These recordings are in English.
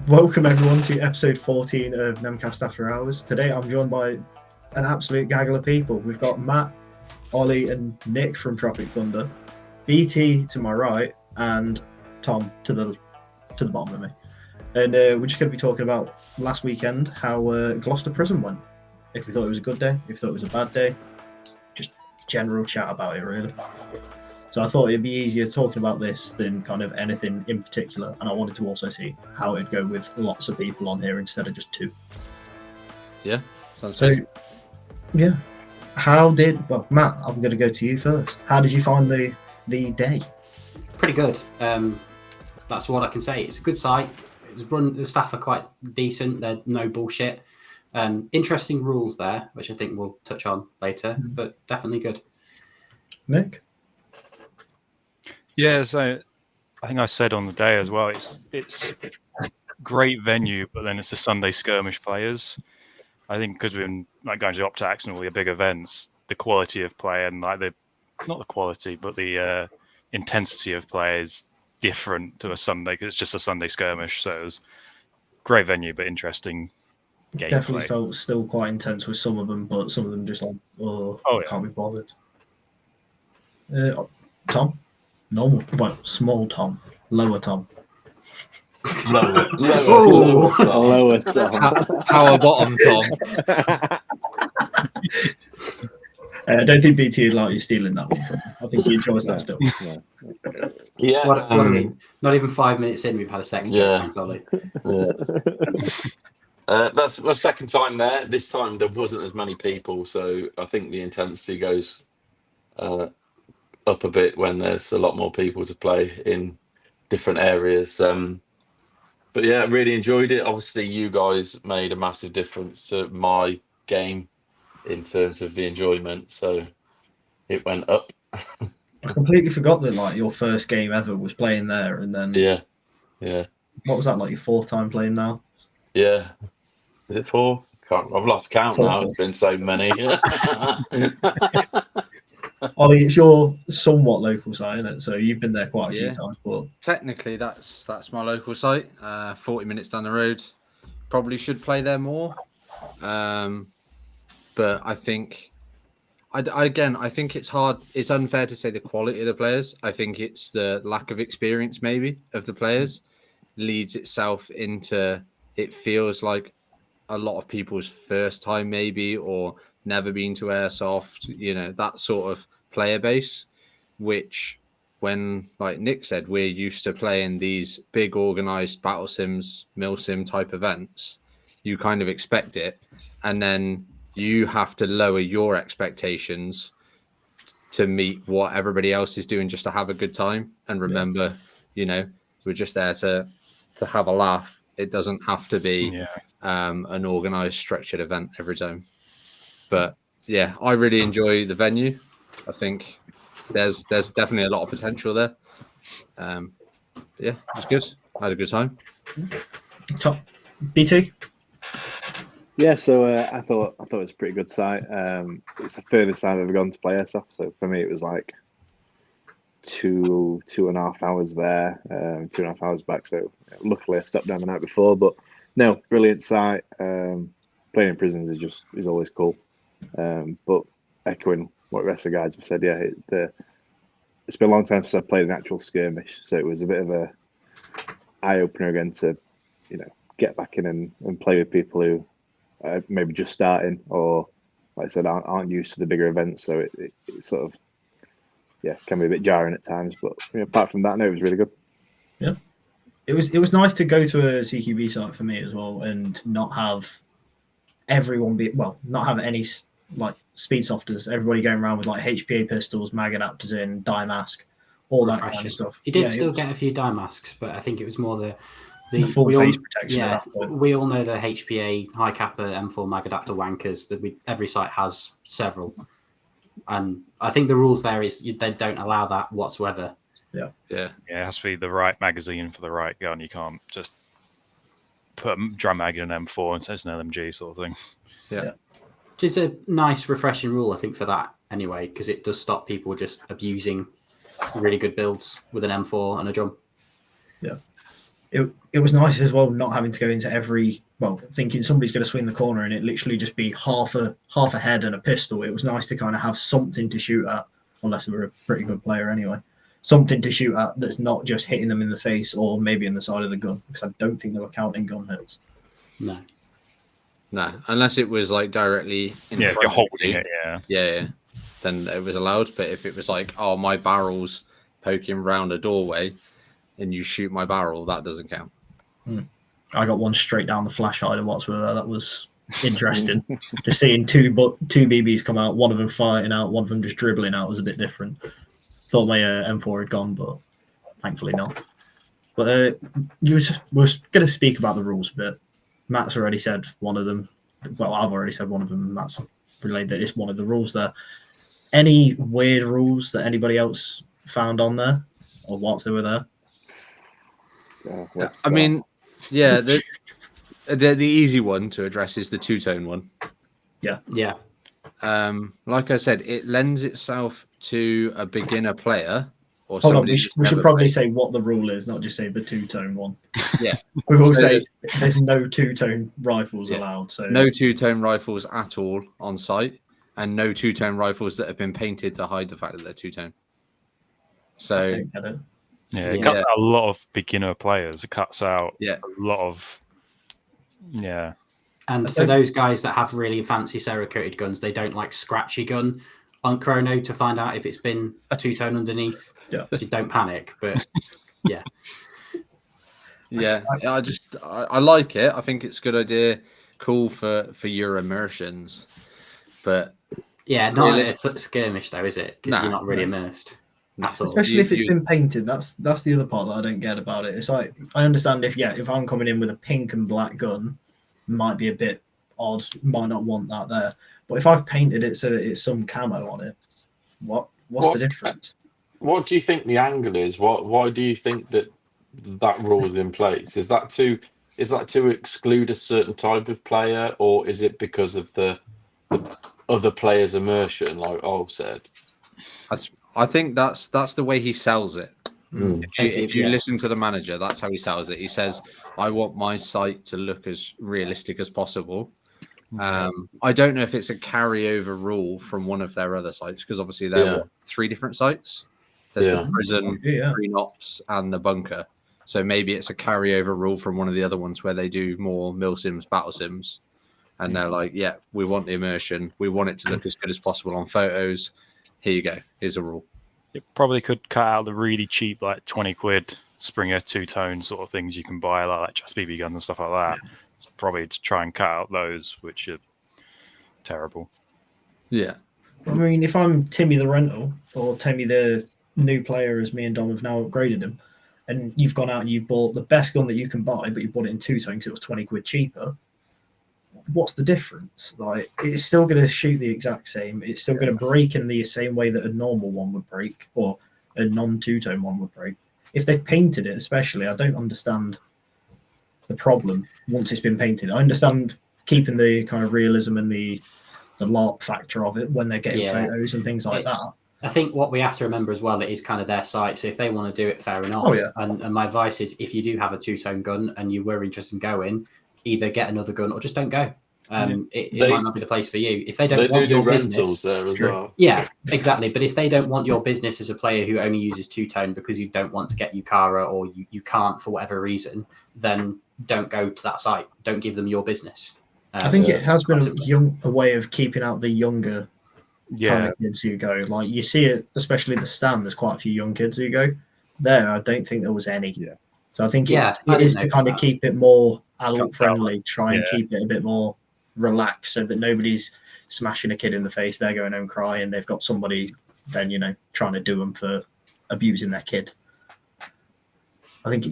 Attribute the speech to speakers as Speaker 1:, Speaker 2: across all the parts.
Speaker 1: Welcome everyone to episode 14 of Nemcast After Hours. Today I'm joined by an absolute gaggle of people. We've got Matt, Ollie and Nick from Tropic Thunder, BT to my right and Tom to the bottom of me. And we're just going to be talking about last weekend, how Gloucester Prison went. If we thought it was a good day, if we thought it was a bad day, just general chat about it really. So I thought it'd be easier talking about this than kind of anything in particular. And I wanted to also see how it'd go with lots of people on here instead of just two.
Speaker 2: Yeah, sounds
Speaker 1: good. Yeah. Matt, I'm going to go to you first. How did you find the day?
Speaker 3: Pretty good. That's what I can say. It's a good site. The staff are quite decent. They're no bullshit. Interesting rules there, which I think we'll touch on later, but definitely good.
Speaker 1: Nick?
Speaker 4: Yeah, so I think I said on the day as well, it's great venue, but then it's the Sunday skirmish players. I think because we've been like going to Optax and all the big events, the quality of play and like not the quality, but the intensity of play is different to a Sunday because it's just a Sunday skirmish. So it was great venue, but interesting game.
Speaker 1: Definitely felt still quite intense with some of them, but some of them just like, can't be bothered. Tom? Normal, well, small Tom, lower Tom.
Speaker 2: Lower Tom.
Speaker 5: Power bottom Tom.
Speaker 1: I don't think BT would like you stealing that one from him. I think he enjoys that still.
Speaker 2: Yeah.
Speaker 3: What I mean, not even 5 minutes in, we've had a sex joke. Thanks, Ollie.
Speaker 2: That's my second time there. This time there wasn't as many people, so I think the intensity goes up a bit when there's a lot more people to play in different areas. But yeah, I really enjoyed it. Obviously, you guys made a massive difference to my game in terms of the enjoyment, so it went up.
Speaker 1: I completely forgot that like your first game ever was playing there, and then
Speaker 2: yeah.
Speaker 1: What was that, like your fourth time playing now?
Speaker 2: Yeah, is it 4? I've lost count now. It's been so many.
Speaker 1: Ollie, it's your somewhat local site, isn't it? So you've been there quite a few times. But
Speaker 5: technically, that's my local site. 40 minutes down the road. Probably should play there more. But I think, I think it's hard. It's unfair to say the quality of the players. I think it's the lack of experience, maybe, of the players leads itself into. It feels like a lot of people's first time, maybe, or never been to airsoft, that sort of player base, which when, like Nick said, we're used to playing these big organized battle sims, mil sim type events, you kind of expect it. And then you have to lower your expectations to meet what everybody else is doing just to have a good time. And remember, we're just there to have a laugh. It doesn't have to be an organized, structured event every time. But yeah, I really enjoy the venue. I think there's definitely a lot of potential there. Yeah, it was good. I had a good time.
Speaker 1: Top BT.
Speaker 6: Yeah, so I thought it was a pretty good site. It's the furthest I've ever gone to play airsoft. So for me, it was like 2.5 hours there, 2.5 hours back. So luckily, I stopped down the night before. But no, brilliant site. Playing in prisons is always cool. But echoing what the rest of the guys have said, it's been a long time since I've played an actual skirmish, so it was a bit of a eye opener again to get back in and play with people who are maybe just starting or, like I said, aren't used to the bigger events. So it sort of can be a bit jarring at times. But apart from that, no, it was really good.
Speaker 1: Yeah, it was nice to go to a CQB site for me as well and not have everyone not have any like speed softers, everybody going around with like HPA pistols, mag adapters in, dye mask, all that kind of stuff.
Speaker 3: You did still get a few dye masks, but I think it was more the
Speaker 1: full face protection.
Speaker 3: Yeah, we all know the HPA high kappa M4 mag adapter wankers that every site has several, and I think the rules there is they don't allow that whatsoever.
Speaker 4: Yeah, it has to be the right magazine for the right gun. You can't just put a drum mag in an M4 and say it's an LMG sort of thing.
Speaker 5: Yeah.
Speaker 3: Which is a nice, refreshing rule, I think, for that anyway, because it does stop people just abusing really good builds with an M4 and a drum.
Speaker 1: Yeah. it was nice as well not having to go into thinking somebody's going to swing the corner and it literally just be half a head and a pistol. It was nice to kind of have something to shoot at, unless they were a pretty good player anyway. Something to shoot at that's not just hitting them in the face or maybe in the side of the gun, because I don't think they were counting gun hits.
Speaker 3: No,
Speaker 5: unless it was like directly in
Speaker 4: if
Speaker 5: front
Speaker 4: you're
Speaker 5: of
Speaker 4: holding
Speaker 5: you.
Speaker 4: it,
Speaker 5: Yeah, then it was allowed. But if it was like, oh, my barrel's poking round a doorway and you shoot my barrel, that doesn't count.
Speaker 1: I got one straight down the flash hider whilst we were there. That was interesting. Just seeing two BBs come out, one of them fighting out, one of them just dribbling out was a bit different. Thought my M4 had gone, but thankfully not. But we're going to speak about the rules a bit. Matt's already said one of them. Well, I've already said one of them. Matt's relayed that it's one of the rules there. Any weird rules that anybody else found on there or whilst they were there?
Speaker 5: I mean, yeah, the easy one to address is the two-tone one.
Speaker 3: yeah.
Speaker 5: Like I said, it lends itself to a beginner player or
Speaker 1: Hold on,
Speaker 5: somebody.
Speaker 1: we should probably say what the rule is, not just say the two-tone one.
Speaker 5: Yeah,
Speaker 1: we will
Speaker 5: So
Speaker 1: say there's no two-tone rifles allowed. So
Speaker 5: no two-tone rifles at all on site, and no two-tone rifles that have been painted to hide the fact that they're two-tone. So
Speaker 1: I don't get it.
Speaker 4: it cuts out a lot of beginner players. It cuts out
Speaker 5: Yeah.
Speaker 4: a lot of
Speaker 3: And for those guys that have really fancy Cerakoted guns, they don't like scratch your gun on chrono to find out if it's been a two-tone underneath.
Speaker 1: Yeah.
Speaker 3: So don't panic. But yeah.
Speaker 5: Yeah, I like it. I think it's a good idea. Cool for your immersions, but
Speaker 3: Yeah, not a skirmish though, is it? Because you're not really immersed at all.
Speaker 1: Especially if it's been painted. That's the other part that I don't get about it. It's like, I understand if I'm coming in with a pink and black gun, might be a bit odd, might not want that there. But if I've painted it so that it's some camo on it, what's the difference?
Speaker 2: What do you think the angle is? Why do you think that rule is in place? Is that to exclude a certain type of player, or is it because of the other players' immersion, like Ol said?
Speaker 5: I think that's the way he sells it. If you
Speaker 3: Yeah.
Speaker 5: listen to the manager, that's how he sells it. He says, I want my site to look as realistic as possible. I don't know if it's a carryover rule from one of their other sites, because obviously they're 3 different sites. There's the prison, Green Ops, and the bunker. So maybe it's a carryover rule from one of the other ones where they do more mil sims, battle sims. And they're like, yeah, we want the immersion. We want it to look as good as possible on photos. Here you go. Here's a rule.
Speaker 4: It probably could cut out the really cheap, like 20 quid Springer two-tone sort of things you can buy, like just BB guns and stuff like that. It's probably to try and cut out those, which are terrible.
Speaker 5: Yeah.
Speaker 1: I mean, if I'm Timmy the rental or Timmy the new player, as me and Dom have now upgraded him, and you've gone out and you've bought the best gun that you can buy, but you bought it in two-tone because it was 20 quid cheaper, what's the difference? Like, it's still going to shoot the exact same. It's still going to break in the same way that a normal one would break or a non-two-tone one would break. If they've painted it, especially, I don't understand the problem once it's been painted. I understand keeping the kind of realism and the LARP factor of it when they're getting photos and things like that.
Speaker 3: I think what we have to remember as well, it is kind of their site. So if they want to do it, fair enough. And my advice is, if you do have a two-tone gun and you were interested in going, either get another gun or just don't go. It might not be the place for you. If they don't want your business
Speaker 2: there as well.
Speaker 3: Yeah, exactly. But if they don't want your business as a player who only uses two-tone because you don't want to get Yukara or you can't for whatever reason, then don't go to that site. Don't give them your business.
Speaker 1: I think it has been a way of keeping out the younger kind of kids who go. Like, you see it, especially the stand, there's quite a few young kids who go. There, I don't think there was any. Yeah. So I think it is to kind of keep it more adult-friendly, try and keep it a bit more relaxed so that nobody's smashing a kid in the face, they're going home crying, they've got somebody then, trying to do them for abusing their kid. I think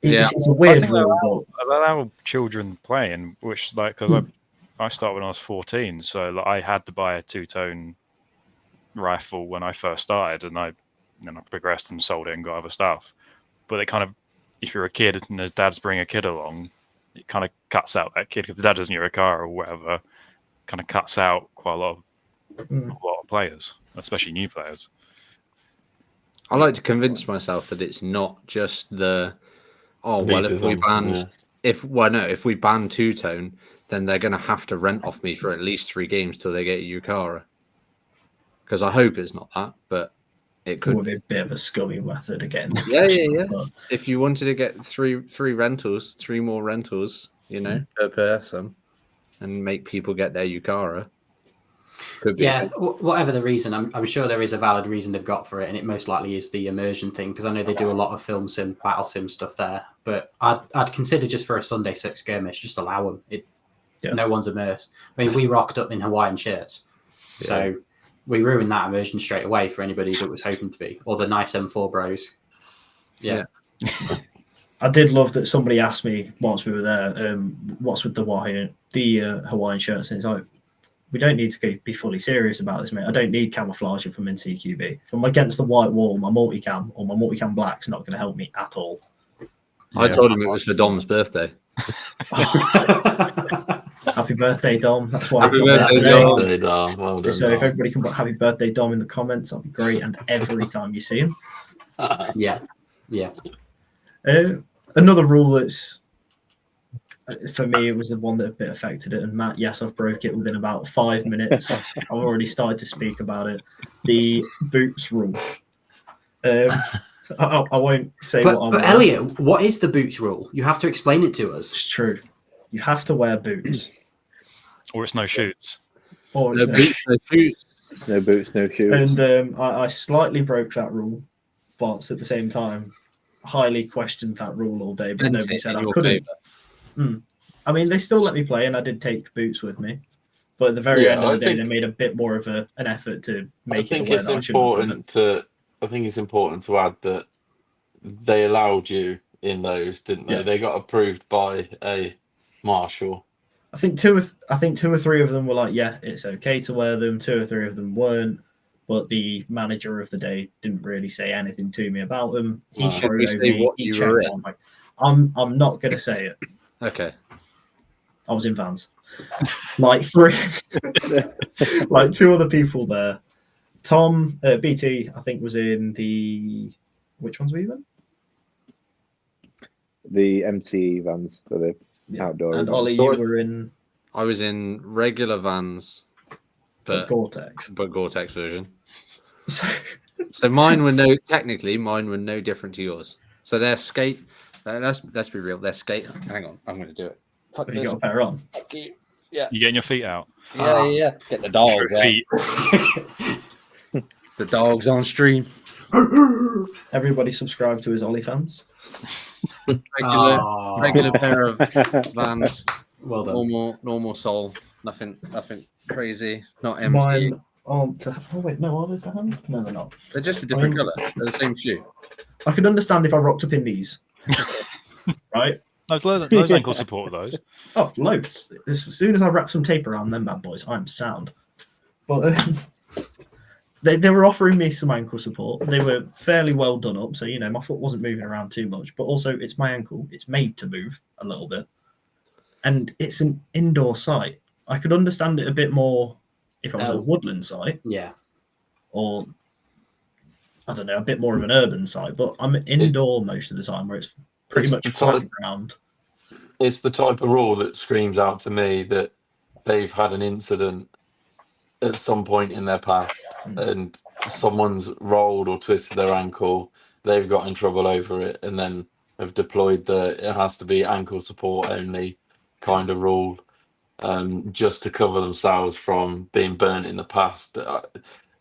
Speaker 1: it's a weird rule.
Speaker 4: Allow children playing, which, like, because I started when I was 14, so like, I had to buy a two-tone rifle when I first started, and I progressed and sold it and got other stuff. But it kind of, if you're a kid and there's dads bring a kid along, it kind of cuts out that kid, because the dad doesn't use a car or whatever. Kind of cuts out quite a lot of players, especially new players.
Speaker 5: I like to convince myself that it's not just the oh well,
Speaker 2: Meters
Speaker 5: if we
Speaker 2: on,
Speaker 5: banned,
Speaker 2: yeah.
Speaker 5: if we ban two-tone, then they're going to have to rent off me for at least 3 games till they get a Yukara. Because I hope it's not that, but it
Speaker 1: It
Speaker 5: could
Speaker 1: would be a bit of a scummy method again.
Speaker 5: Yeah.
Speaker 1: But
Speaker 5: If you wanted to get three rentals, 3 more rentals, per person, and make people get their Yukara, could be.
Speaker 3: Yeah, whatever the reason, I'm sure there is a valid reason they've got for it, and it most likely is the immersion thing, because I know they do a lot of film sim, battle sim stuff there. But I'd consider just for a Sunday 6 skirmish, just allow them. No one's immersed. I mean, we rocked up in Hawaiian shirts, so we ruined that immersion straight away for anybody that was hoping to be, or the nice M4 bros. Yeah.
Speaker 1: I did love that somebody asked me whilst we were there, what's with the Hawaiian shirts, and it's like, we don't need to be fully serious about this, mate. I don't need camouflage if I'm in CQB. If I'm against the white wall, my multicam or my multicam black's not going to help me at all.
Speaker 5: I told him it was for Dom's birthday.
Speaker 1: Happy birthday, Dom. That's why.
Speaker 5: Happy birthday, Dom.
Speaker 2: Birthday, Dom. Well done,
Speaker 1: So if
Speaker 2: Dom.
Speaker 1: everybody can put happy birthday, Dom, in the comments, that'd be great. And every time you see him.
Speaker 3: Yeah.
Speaker 1: Another rule that's, for me, it was the one that a bit affected it. And Matt, yes, I've broke it within about 5 minutes. I've already started to speak about it. The boots rule. I won't say what I want.
Speaker 3: But Elliot, what is the boots rule? You have to explain it to us.
Speaker 1: It's true. You have to wear boots.
Speaker 4: Or it's no shoots.
Speaker 1: Or
Speaker 5: No
Speaker 1: it's
Speaker 5: boots, no shoes.
Speaker 6: No boots, no shoes.
Speaker 1: And I slightly broke that rule, but at the same time, highly questioned that rule all day. But
Speaker 5: Bent
Speaker 1: nobody
Speaker 5: it
Speaker 1: said
Speaker 5: in
Speaker 1: I
Speaker 5: your
Speaker 1: couldn't.
Speaker 5: favour.
Speaker 1: I mean, they still let me play, and I did take boots with me. But at the very end of the day, they made a bit more of an effort to make
Speaker 2: I think
Speaker 1: it aware
Speaker 2: it's
Speaker 1: that I shouldn't have done
Speaker 2: important to. I think it's important to add that they allowed you in those, didn't they?
Speaker 1: Yeah.
Speaker 2: They got approved by a marshal.
Speaker 1: I think two or three of them were like, yeah, it's okay to wear them. 2 or 3 of them weren't. But the manager of the day didn't really say anything to me about them. He
Speaker 2: Wow.
Speaker 1: showed
Speaker 5: Should we
Speaker 1: over
Speaker 5: say
Speaker 1: me.
Speaker 5: what
Speaker 1: He
Speaker 5: you
Speaker 1: checked
Speaker 5: were in?
Speaker 1: on me. I'm not going to say it.
Speaker 5: Okay.
Speaker 1: I was in Vans. Like 3, like 2 other people there. Tom, BT, I think was in the, which ones were you in?
Speaker 6: The MT vans, the outdoor.
Speaker 1: And
Speaker 6: vans.
Speaker 1: Ollie,
Speaker 2: So
Speaker 1: you were in
Speaker 5: I was in regular Vans, but
Speaker 1: Gore-Tex.
Speaker 5: Gore-Tex version.
Speaker 1: So,
Speaker 5: So mine were no different to yours. So they're skate. Let's be real. They're skate. Hang on, I'm going to do it. Fuck
Speaker 1: have you
Speaker 5: this.
Speaker 1: got a pair on?
Speaker 5: Fuck you. Yeah.
Speaker 4: You getting your feet out?
Speaker 5: Yeah. Get the dogs.
Speaker 4: Show feet.
Speaker 5: The dogs on stream.
Speaker 1: Everybody subscribe to his Ollie fans.
Speaker 5: Regular pair of Vans.
Speaker 3: Well done.
Speaker 5: Normal sole. Nothing crazy. Not empty.
Speaker 1: Mine aren't. Oh wait, no, are they for hand? No, they're not.
Speaker 5: They're just a different colour. They're the same shoe.
Speaker 1: I could understand if I rocked up in these, right?
Speaker 4: Those ankle support of those.
Speaker 1: Oh, loads. As soon as I wrap some tape around them bad boys, I'm sound. But they were offering me some ankle support. They were fairly well done up, so my foot wasn't moving around too much. But also, it's my ankle. It's made to move a little bit, and it's an indoor site. I could understand it a bit more if it was a woodland site.
Speaker 3: Yeah.
Speaker 1: Or I don't know, a bit more of an urban site. But I'm indoor most of the time, where it's pretty much flat ground.
Speaker 2: It's the type of rule that screams out to me that they've had an incident at some point in their past and someone's rolled or twisted their ankle, they've got in trouble over it and then have deployed it has to be ankle support only kind of rule, just to cover themselves from being burnt in the past.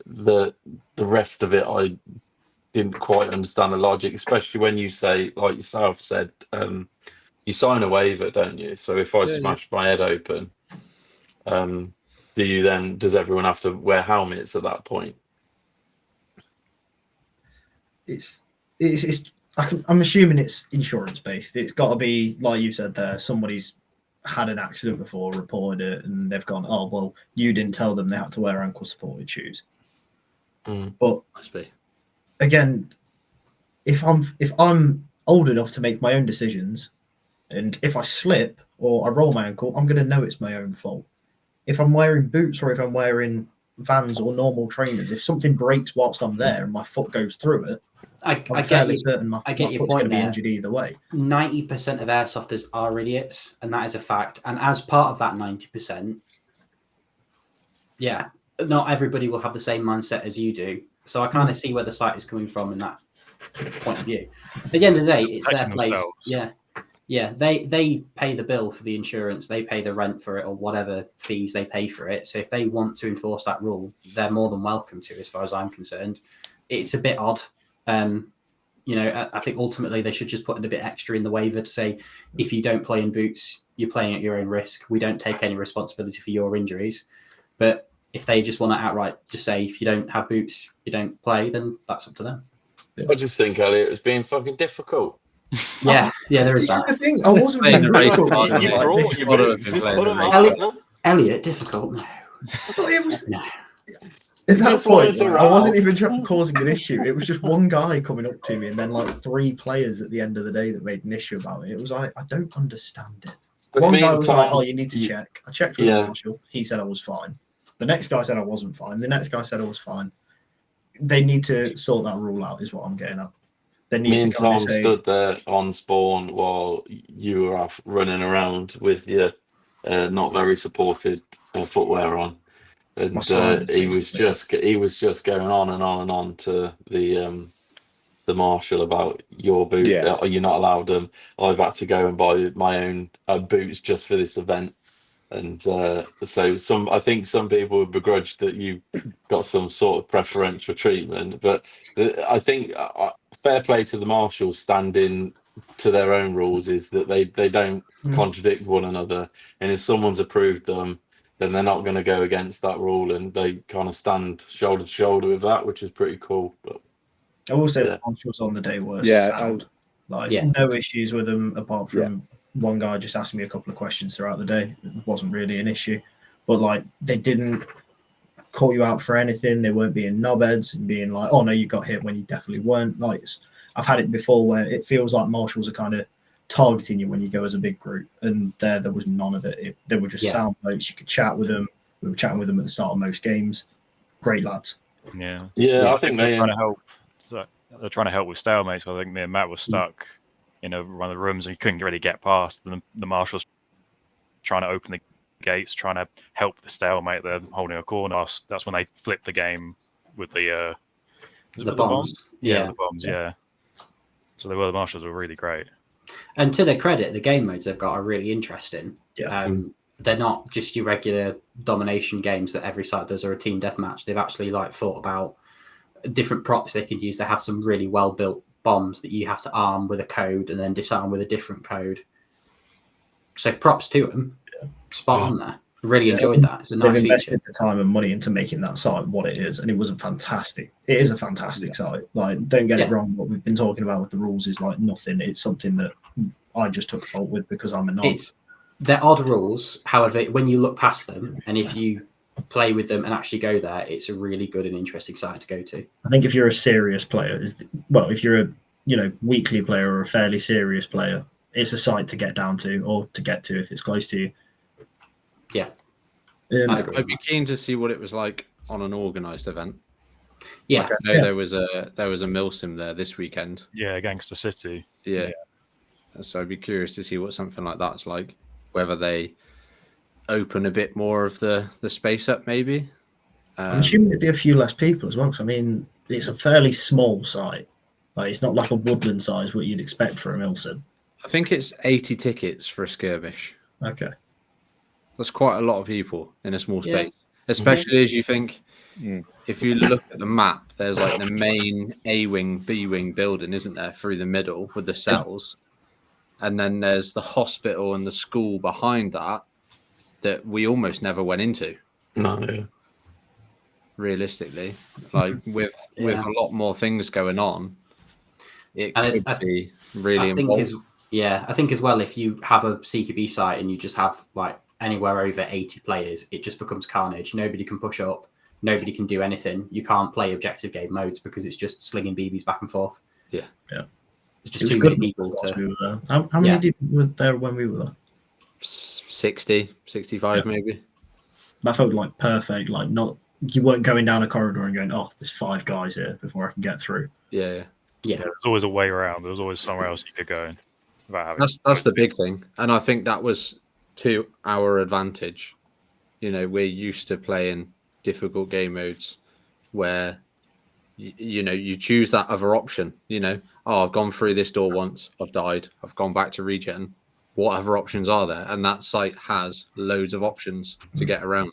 Speaker 2: The rest of it, I didn't quite understand the logic, especially when you say, like yourself said, you sign a waiver, don't you? So if I smash my head open, does everyone have to wear helmets at that point?
Speaker 1: I'm assuming it's insurance based. It's got to be, like you said there, somebody's had an accident before, reported it, and they've gone, oh, well, you didn't tell them they had to wear ankle supported shoes. But
Speaker 5: Must be.
Speaker 1: Again, if I'm old enough to make my own decisions, and if I slip or I roll my ankle, I'm going to know it's my own fault. If I'm wearing boots or if I'm wearing vans or normal trainers, if something breaks whilst I'm there and my foot goes through it,
Speaker 3: I
Speaker 1: I'm
Speaker 3: get
Speaker 1: fairly
Speaker 3: you.
Speaker 1: certain my
Speaker 3: I get your
Speaker 1: foot's going
Speaker 3: point
Speaker 1: to be
Speaker 3: there.
Speaker 1: injured either way.
Speaker 3: 90% of airsofters are idiots, and that is a fact. And as part of that 90%, yeah, not everybody will have the same mindset as you do. So I kind of see where the site is coming from in that point of view. At the end of the day, it's their place.
Speaker 4: Themselves.
Speaker 3: Yeah. They pay the bill for the insurance, they pay the rent for it, or whatever fees they pay for it. So if they want to enforce that rule, they're more than welcome to, as far as I'm concerned. It's a bit odd. I think ultimately they should just put in a bit extra in the waiver to say, if you don't play in boots, you're playing at your own risk. We don't take any responsibility for your injuries. But if they just want to outright just say, if you don't have boots, you don't play, then that's up to them.
Speaker 2: I just think Elliot was being fucking difficult.
Speaker 3: Yeah, there is
Speaker 1: This is
Speaker 3: that.
Speaker 1: the thing. I wasn't
Speaker 5: Playing
Speaker 1: being
Speaker 5: the race
Speaker 1: difficult.
Speaker 5: card,
Speaker 2: You
Speaker 5: mate.
Speaker 2: brought your boots. Just put them on. No?
Speaker 3: Elliot, difficult? No.
Speaker 1: But it was
Speaker 3: No.
Speaker 1: at that
Speaker 2: just wanted
Speaker 1: point,
Speaker 2: to
Speaker 1: like, I wasn't
Speaker 2: row.
Speaker 1: even causing an issue. It was just one guy coming up to me, and then like 3 players at the end of the day that made an issue about it. It was like, I don't understand it.
Speaker 2: But
Speaker 1: One
Speaker 2: me
Speaker 1: guy
Speaker 2: and
Speaker 1: was
Speaker 2: Tom-
Speaker 1: like, "Oh, you need to check." I checked with the
Speaker 2: Yeah.
Speaker 1: marshal. He said I was fine. The next guy said I wasn't fine. The next guy said I was fine. They need to sort that rule out, is what I'm getting at. They need
Speaker 2: Me
Speaker 1: to
Speaker 2: and
Speaker 1: kind
Speaker 2: Tom
Speaker 1: of say,
Speaker 2: stood there on spawn while you were off running around with your not very supported footwear on, and
Speaker 1: My sliders,
Speaker 2: he was just going on and on and on to the marshal about your boot.
Speaker 6: Yeah.
Speaker 2: You're not allowed them. I've had to go and buy my own boots just for this event. And so I think some people would begrudge that you got some sort of preferential treatment, but I think fair play to the marshals standing to their own rules is that they don't contradict one another, and if someone's approved them, then they're not going to go against that rule, and they kind of stand shoulder to shoulder with that, which is pretty cool. But
Speaker 1: I will say
Speaker 2: Yeah.
Speaker 1: the marshals on the day were
Speaker 6: Yeah,
Speaker 1: sound. Like
Speaker 3: Yeah.
Speaker 1: no issues with them apart from one guy just asking me a couple of questions throughout the day. It wasn't really an issue, but like they didn't call you out for anything. They weren't being knobheads and being like, "Oh no, you got hit," when you definitely weren't. Like I've had it before where it feels like marshals are kind of targeting you when you go as a big group, and there was none of it. They were just sound blokes. You could chat with them. We were chatting with them at the start of most games. Great lads.
Speaker 4: Yeah.
Speaker 2: I think
Speaker 4: they're trying to help. They're trying to help with stalemates. I think me and Matt were stuck in one of the rooms and you couldn't really get past. The marshals trying to open the gates, trying to help the stalemate. They're holding a corner. That's when they flipped the game with the
Speaker 3: bombs.
Speaker 4: Yeah, the bombs. Yeah. So the marshals were really great.
Speaker 3: And to their credit, the game modes they've got are really interesting.
Speaker 1: Yeah.
Speaker 3: They're not just your regular domination games that every site does or a team deathmatch. They've actually thought about different props they could use. They have some really well built bombs that you have to arm with a code and then disarm with a different code. So props to them. Spot on there. Really enjoyed that. It's a nice
Speaker 1: They've invested
Speaker 3: feature.
Speaker 1: the time and money into making that site what it is, and it was It is a fantastic site. Like, don't get it wrong. What we've been talking about with the rules is like nothing. It's something that I just took fault with because I'm a knob.
Speaker 3: They're odd rules. However, when you look past them and if you play with them and actually go there, it's a really good and interesting site to go to.
Speaker 1: I think if you're a serious player, if you're a weekly player or a fairly serious player, it's a site to get down to or to get to if it's close to you.
Speaker 3: Yeah.
Speaker 5: I'd be keen to see what it was like on an organised event.
Speaker 3: Yeah.
Speaker 5: Like I know there was a Milsim there this weekend.
Speaker 4: Yeah, Gangster City.
Speaker 5: Yeah. So I'd be curious to see what something like that's like. Whether they open a bit more of the space up, maybe.
Speaker 1: I'm assuming there'd be a few less people as well, because I mean it's a fairly small site. Like it's not like a woodland size what you'd expect for a Milsim.
Speaker 5: I think it's 80 tickets for a skirmish.
Speaker 1: Okay.
Speaker 5: That's quite a lot of people in a small space, especially as you think. If you look at the map, there's like the main A wing, B wing building, isn't there, through the middle with the cells, and then there's the hospital and the school behind that we almost never went into.
Speaker 2: No.
Speaker 5: Realistically, like with a lot more things going on, it could be really involved.
Speaker 3: I think as well, if you have a CQB site and you just have like anywhere over 80 players, it just becomes carnage. Nobody can push up. Nobody can do anything. You can't play objective game modes because it's just slinging BBs back and forth.
Speaker 5: Yeah.
Speaker 3: It's just too many people
Speaker 1: we were there. How many do you think were there when we were there?
Speaker 5: 60, 65 maybe.
Speaker 1: That felt like perfect, like not you weren't going down a corridor and going, oh, there's 5 guys here before I can get through.
Speaker 5: Yeah.
Speaker 4: Yeah, there's always a way around. There's always somewhere else you could go without having.
Speaker 5: That's the big thing, and I think that was to our advantage. You know, we're used to playing difficult game modes where you choose that other option. You know, oh, I've gone through this door once, I've died, I've gone back to regen. What other options are there? And that site has loads of options to get around.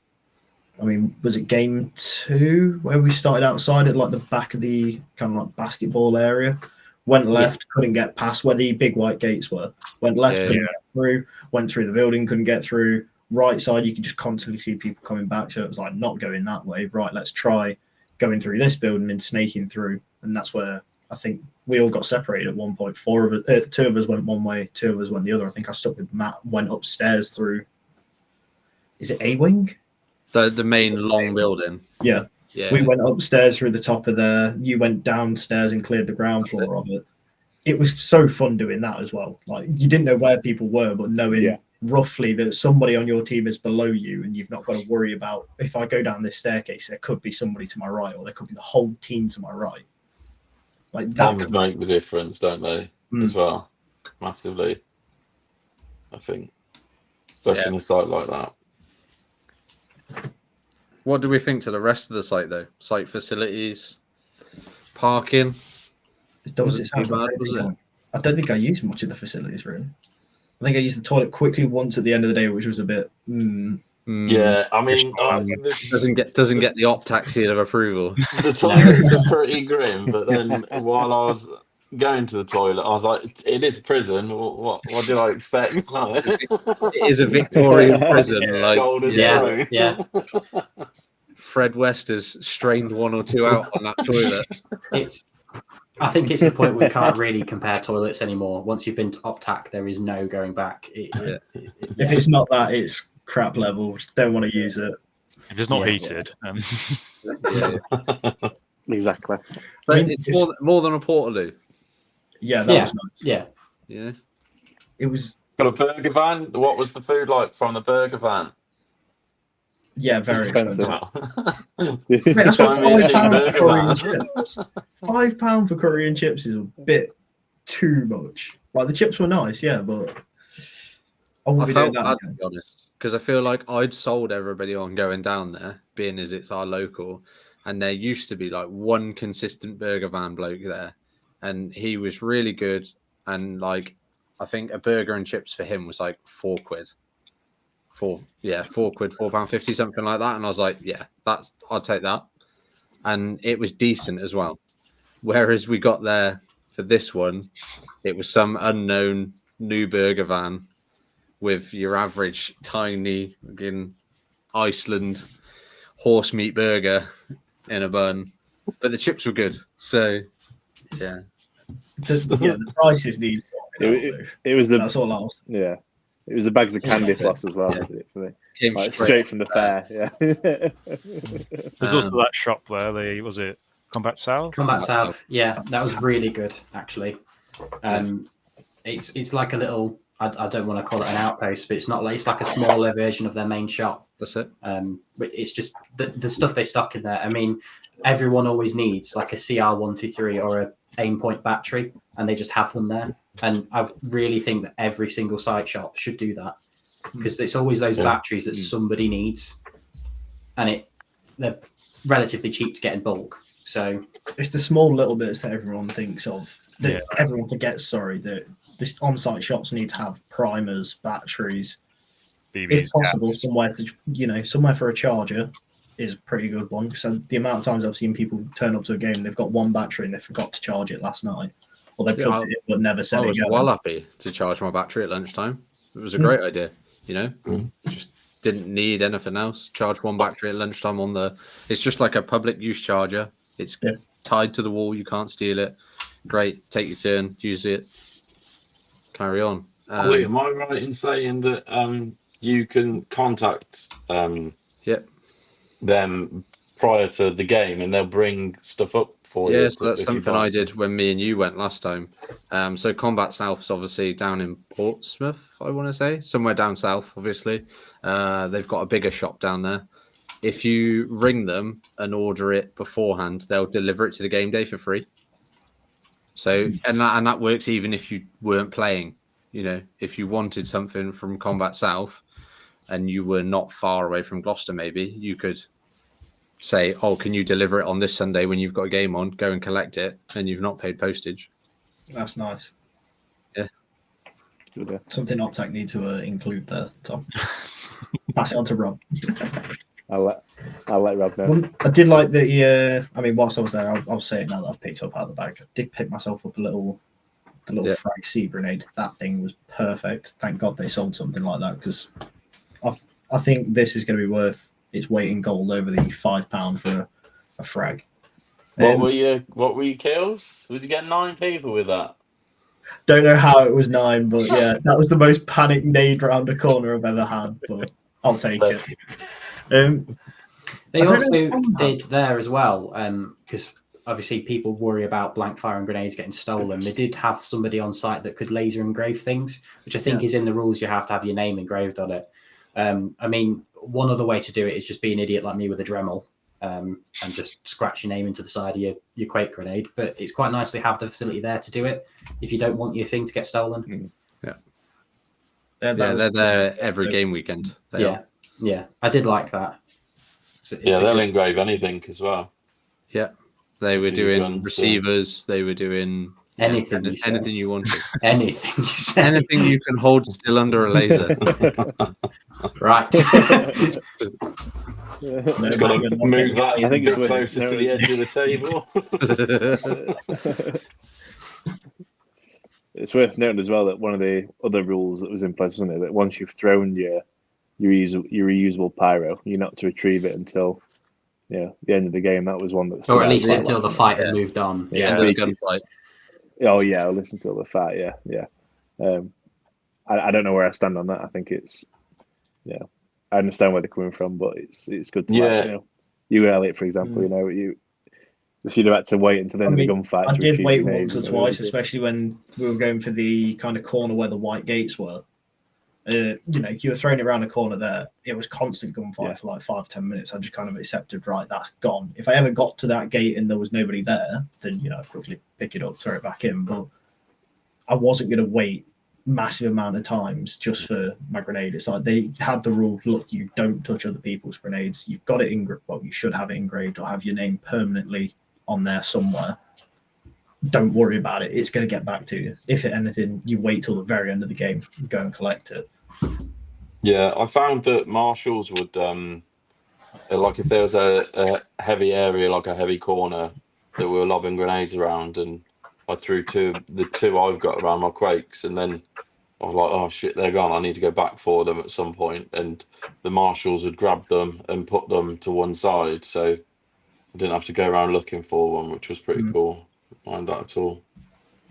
Speaker 1: I mean, was it game 2 where we started outside at like the back of the kind of like basketball area? Went left, couldn't get past where the big white gates were. Went left, couldn't get through. Went through the building, couldn't get through. Right side, you could just constantly see people coming back. So it was like, not going that way. Right, let's try going through this building and snaking through. And that's where I think we all got separated at one point. 2 of us went one way, 2 of us went the other. I think I stuck with Matt, went upstairs through. Is it A wing?
Speaker 5: The main long building.
Speaker 1: Yeah. We went upstairs through the top of there. You went downstairs and cleared the ground floor of it. It was so fun doing that as well. Like, you didn't know where people were, but knowing roughly that somebody on your team is below you, and you've not got to worry about, if I go down this staircase, there could be somebody to my right, or there could be the whole team to my right. Like that
Speaker 2: would make the difference, don't they? As well, massively. I think, especially in a site like that.
Speaker 5: What do we think to the rest of the site, though? Site facilities, parking.
Speaker 1: It does. It sounds like I don't think I used much of the facilities, really. I think I used the toilet quickly once at the end of the day, which was a bit.
Speaker 2: Yeah, I mean,
Speaker 5: doesn't get the opt-tac seal of approval.
Speaker 2: The toilets are pretty grim, but then while I was going to the toilet, I was like, "It is prison. What did I expect?"
Speaker 5: It is a Victorian prison, like
Speaker 2: Golden
Speaker 3: yeah.
Speaker 5: Fred West has strained 1 or 2 out on that toilet.
Speaker 3: I think it's the point we can't really compare toilets anymore. Once you've been to opt-tac, there is no going back.
Speaker 1: If it's not that, it's crap level. Don't want to use it.
Speaker 4: If it's not heated.
Speaker 6: Exactly.
Speaker 5: But it's more than a Portaloo.
Speaker 1: Yeah, that was nice.
Speaker 5: Yeah.
Speaker 1: It was.
Speaker 2: Got a burger van. What was the food like from the burger van?
Speaker 1: Yeah, very expensive.
Speaker 6: Mate,
Speaker 1: that's what £5 for curry and
Speaker 2: van.
Speaker 1: chips. £5 for curry and chips is a bit too much. Like, the chips were nice, yeah, but
Speaker 5: I felt bad, to be honest, because I feel like I'd sold everybody on going down there, being as it's our local, and there used to be like one consistent burger van bloke there, and he was really good, and like I think a burger and chips for him was like £4. £4, £4.50, something like that. And I was like, yeah, I'll take that. And it was decent as well. Whereas we got there for this one, it was some unknown new burger van with your average tiny in Iceland horse meat burger in a bun. But the chips were good. So yeah.
Speaker 1: The prices need
Speaker 6: it was
Speaker 1: that's all I was.
Speaker 6: Yeah. It was the bags of candy floss as well.
Speaker 5: Yeah.
Speaker 6: For me.
Speaker 5: Came
Speaker 6: Like, straight from the fair. Yeah.
Speaker 4: There's also that shop there. Was it Combat South?
Speaker 3: Combat South. Yeah, that was really good actually. It's like a little. I don't want to call it an outpost, but it's not like, it's like a smaller version of their main shop.
Speaker 5: That's it.
Speaker 3: But it's just the stuff they stock in there. I mean, everyone always needs like a CR123 or a aim point battery, and they just have them there. And I really think that every single site shop should do that, because it's always those batteries that somebody needs, and they're relatively cheap to get in bulk. So
Speaker 1: it's the small little bits that everyone thinks of. That everyone forgets. Sorry, that this on-site shops need to have primers, batteries,
Speaker 4: BBs,
Speaker 1: if possible,
Speaker 4: caps.
Speaker 1: somewhere for a charger is a pretty good one. Because the amount of times I've seen people turn up to a game, they've got one battery and they forgot to charge it last night. Or they plugged it in but never said it.
Speaker 5: I was well happy to charge my battery at lunchtime. It was a great idea, Just didn't need anything else. Charge one battery at lunchtime it's just like a public use charger. It's tied to the wall, you can't steal it. Great, take your turn, use it, carry on.
Speaker 2: Ollie, am I right in saying that you can contact them prior to the game and they'll bring stuff up for you?
Speaker 5: Yes, that's something I did when me and you went last time. So Combat South's obviously down in Portsmouth, I want to say. Somewhere down south, obviously. They've got a bigger shop down there. if you ring them and order it beforehand, they'll deliver it to the game day for free. So, and that works even if you weren't playing. If you wanted something from Combat South and you were not far away from Gloucester, maybe you could say, "Oh, can you deliver it on this Sunday when you've got a game on? Go and collect it, and you've not paid postage."
Speaker 1: That's nice.
Speaker 5: Yeah.
Speaker 1: Something Optech need to include there, Tom. Pass it on to Rob.
Speaker 6: I'll let Rob know.
Speaker 1: I did like the. Whilst I was there, I'll say it now that I've picked up out of the bag. I did pick myself up the little frag sea grenade. That thing was perfect. Thank God they sold something like that, because I think this is going to be worth its weight in gold over the £5 for a frag.
Speaker 2: What were your kills? Would you get 9 people with that?
Speaker 1: Don't know how it was 9, but yeah, that was the most panic nade round a corner I've ever had. But I'll take it.
Speaker 3: They also did there as well, because obviously people worry about blank fire and grenades getting stolen. They did have somebody on site that could laser engrave things, which I think is in the rules. You have to have your name engraved on it. One other way to do it is just be an idiot like me with a Dremel, and just scratch your name into the side of your Quake grenade. But it's quite nice to have the facility there to do it if you don't want your thing to get stolen.
Speaker 5: They're there every game weekend.
Speaker 3: Yeah, I did like that.
Speaker 2: They'll engrave anything as well.
Speaker 5: Yeah, they were doing
Speaker 2: guns,
Speaker 5: receivers. They were doing
Speaker 3: anything
Speaker 5: you wanted.
Speaker 3: Anything you say.
Speaker 5: Anything you can hold still under a laser.
Speaker 3: Right.
Speaker 2: Just got to move that a bit closer to the edge of the table.
Speaker 6: It's worth noting as well that one of the other rules that was in place, wasn't it, that once you've thrown your reusable pyro, you're not to retrieve it until the end of the game. That was one that,
Speaker 3: or at least until the fight had moved on.
Speaker 5: Yeah, the gunfight.
Speaker 6: Oh yeah, I'll listen till the fight. Yeah. I don't know where I stand on that. I think it's I understand where they're coming from, but it's good to you Elliot, for example. If you'd have had to wait until the end of the gunfight.
Speaker 1: I did wait once or twice, especially when we were going for the kind of corner where the white gates were. You were throwing it around a corner there. It was constant gunfire for like 5-10 minutes. I just kind of accepted, right, that's gone. If I ever got to that gate and there was nobody there, then I'd quickly pick it up, throw it back in. But I wasn't going to wait massive amount of times just for my grenade. It's like they had the rule: look, you don't touch other people's grenades. You've got it you should have it engraved or have your name permanently on there somewhere. Don't worry about it. It's going to get back to you. If anything, you wait till the very end of the game and go and collect it.
Speaker 2: Yeah, I found that marshals would, like if there was a heavy area, like a heavy corner, that we were lobbing grenades around, and I threw the two I've got around my Quakes, and then I was like, oh shit, they're gone. I need to go back for them at some point. And the marshals would grab them and put them to one side, so I didn't have to go around looking for one, which was pretty cool. I don't mind that at all.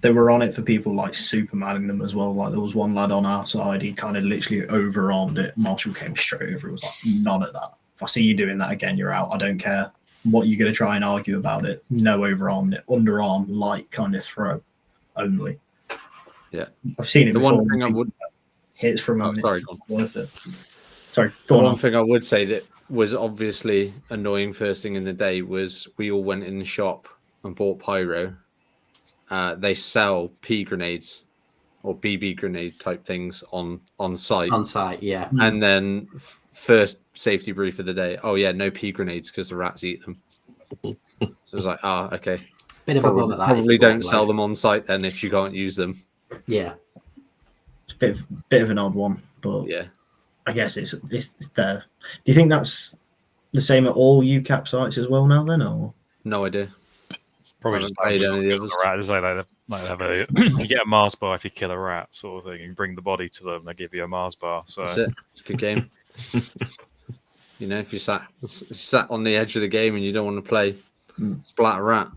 Speaker 1: They were on it for people like Supermaning them as well. Like there was one lad on our side, he kind of literally overarmed it. Marshall came straight over. It was like, none of that. If I see you doing that again, you're out. I don't care what you're going to try and argue about it. No overarm it. Underarm, light kind of throw only.
Speaker 5: Yeah.
Speaker 1: I've seen it
Speaker 5: the
Speaker 1: before.
Speaker 5: One thing I would
Speaker 1: hits from a minute.
Speaker 5: Sorry,
Speaker 1: worth it. Sorry, go on.
Speaker 5: One thing I would say that was obviously annoying first thing in the day was we all went in the shop and bought pyro. They sell P grenades or BB grenade type things on site.
Speaker 3: On site, yeah.
Speaker 5: And then first safety brief of the day. Oh yeah, no P grenades because the rats eat them. So it was like, okay.
Speaker 3: Bit of a bummer that.
Speaker 5: Probably don't sell them on site then if you can't use them.
Speaker 3: Yeah.
Speaker 1: It's a bit of an odd one, but
Speaker 5: yeah.
Speaker 1: I guess it's there. Do you think that's the same at all UCAP sites as well now then, or?
Speaker 5: No idea.
Speaker 4: Probably just any of the others. Rat. It's like they have a you get a Mars bar if you kill a rat, sort of thing. You bring the body to them, they give you a Mars bar. So
Speaker 5: that's it. It's a good game. If you sat on the edge of the game and you don't want to play, splat a rat,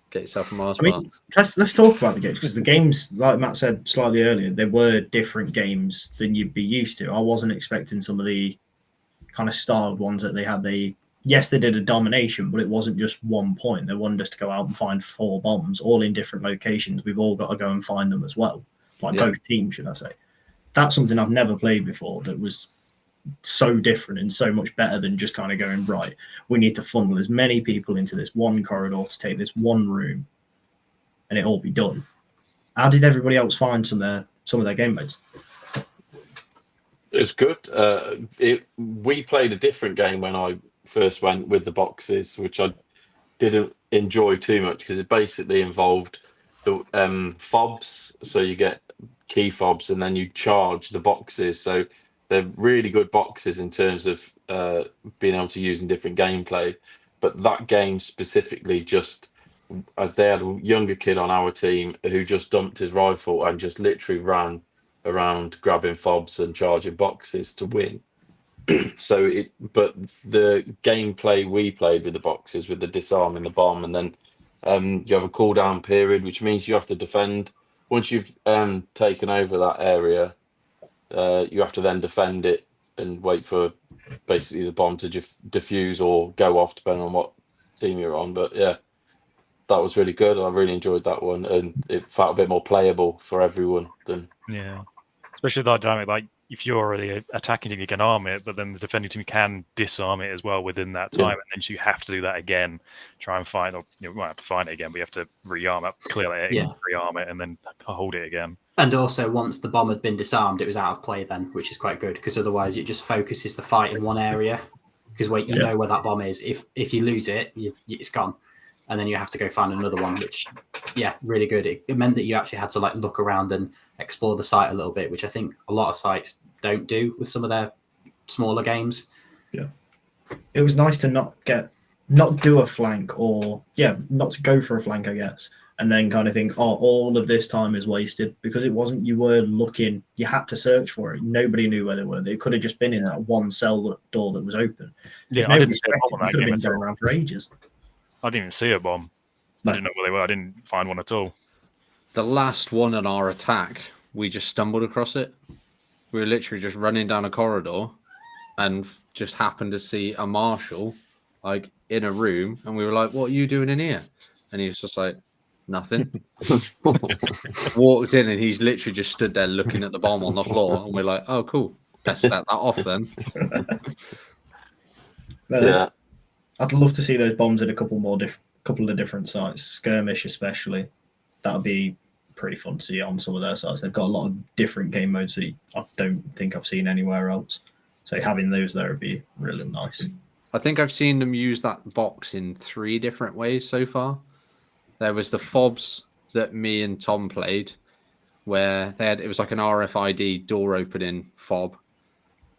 Speaker 5: get yourself a Mars bar.
Speaker 1: Let's talk about the games, because the games, like Matt said slightly earlier, they were different games than you'd be used to. I wasn't expecting some of the kind of styled ones that they had. Yes, they did a domination, but it wasn't just 1 point. They wanted us to go out and find 4 bombs, all in different locations. We've all got to go and find them as well. Both teams, should I say. That's something I've never played before that was so different and so much better than just kind of going, right, we need to funnel as many people into this one corridor to take this one room and it all be done. How did everybody else find some of their game modes?
Speaker 2: It's good. We played a different game when I first went with the boxes, which I didn't enjoy too much because it basically involved the fobs. So you get key fobs and then you charge the boxes. So they're really good boxes in terms of being able to use in different gameplay. But that game specifically just, they had a younger kid on our team who just dumped his rifle and just literally ran around grabbing fobs and charging boxes to win. But the gameplay we played with the boxes, with the disarming the bomb, and then you have a cooldown period, which means you have to defend. Once you've taken over that area, you have to then defend it and wait for basically the bomb to diffuse or go off, depending on what team you're on. But yeah, that was really good. I really enjoyed that one, and it felt a bit more playable for everyone than.
Speaker 4: Yeah, especially that dynamic. Like if you're already attacking team, you can arm it, but then the defending team can disarm it as well within that time, and then you have to do that again. Try and find, or you might have to find it again, but you have to rearm it, clear it, rearm it, and then hold it again.
Speaker 3: And also, once the bomb had been disarmed, it was out of play then, which is quite good because otherwise it just focuses the fight in one area. Because you know where that bomb is. If you lose it, it's gone. And then you have to go find another one, which, really good. It meant that you actually had to look around and explore the site a little bit, which I think a lot of sites don't do with some of their smaller games.
Speaker 1: Yeah, it was nice to not do a flank, or not to go for a flank, I guess, and then kind of think, oh, all of this time is wasted, because it wasn't. You were looking, you had to search for it. Nobody knew where they were. They could have just been in that one cell door that was open.
Speaker 4: Yeah, I didn't see a bomb on that
Speaker 1: could have
Speaker 4: game
Speaker 1: been going around for ages.
Speaker 4: I didn't even see a bomb.
Speaker 1: No.
Speaker 4: I didn't know where they were. I didn't find one at all.
Speaker 5: The last one in our attack, we just stumbled across it. We were literally just running down a corridor and just happened to see a marshal in a room, and we were like, what are you doing in here? And he was just like, nothing. Walked in and he's literally just stood there looking at the bomb on the floor, and we're like, oh cool, let's set that off then.
Speaker 2: Yeah,
Speaker 1: I'd love to see those bombs in a couple of different sites, skirmish especially. That would be pretty fun to see on some of their sites. They've got a lot of different game modes that I don't think I've seen anywhere else. So having those there would be really nice.
Speaker 5: I think I've seen them use that box in 3 different ways so far. There was the fobs that me and Tom played, where it was like an RFID door opening fob,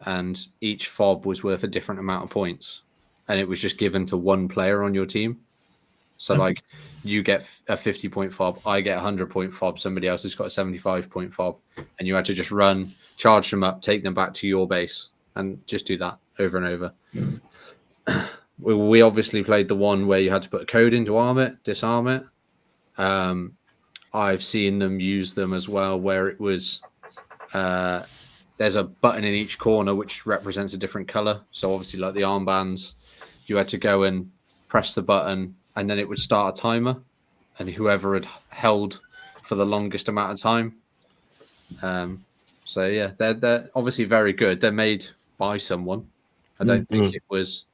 Speaker 5: and each fob was worth a different amount of points, and it was just given to one player on your team. So you get a 50-point fob, I get a 100-point fob, somebody else has got a 75-point fob, and you had to just run, charge them up, take them back to your base, and just do that over and over. We obviously played the one where you had to put a code in to arm it, disarm it. I've seen them use them as well, where it was there's a button in each corner which represents a different color. So obviously, like the armbands, you had to go and press the button, and then it would start a timer, and whoever had held for the longest amount of time. So yeah, they're obviously very good. They're made by someone. I don't think it was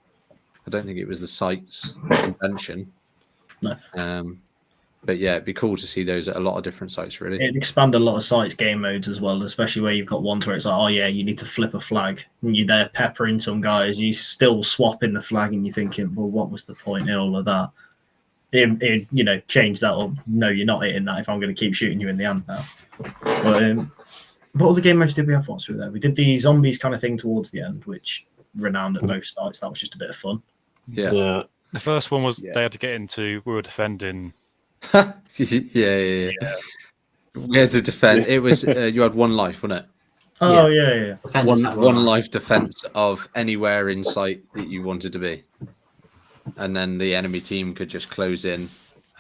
Speaker 5: the site's invention.
Speaker 1: No.
Speaker 5: But yeah, it'd be cool to see those at a lot of different sites, really.
Speaker 1: It expanded a lot of sites' game modes as well, especially where you've got ones where it's like, oh yeah, you need to flip a flag. And you're there peppering some guys, you still swapping the flag, and you're thinking, well, what was the point in all of that? It change that up. No, you're not hitting that if I'm going to keep shooting you in the hand now. But what other game modes did we have once we were there? We did the zombies kind of thing towards the end, which renowned at most sites. That was just a bit of fun.
Speaker 5: Yeah.
Speaker 4: The first one was they had to get into. We were defending.
Speaker 5: Yeah. We had to defend. It was you had 1 life, wasn't it?
Speaker 1: Oh yeah.
Speaker 5: One life defense of anywhere in sight that you wanted to be, and then the enemy team could just close in.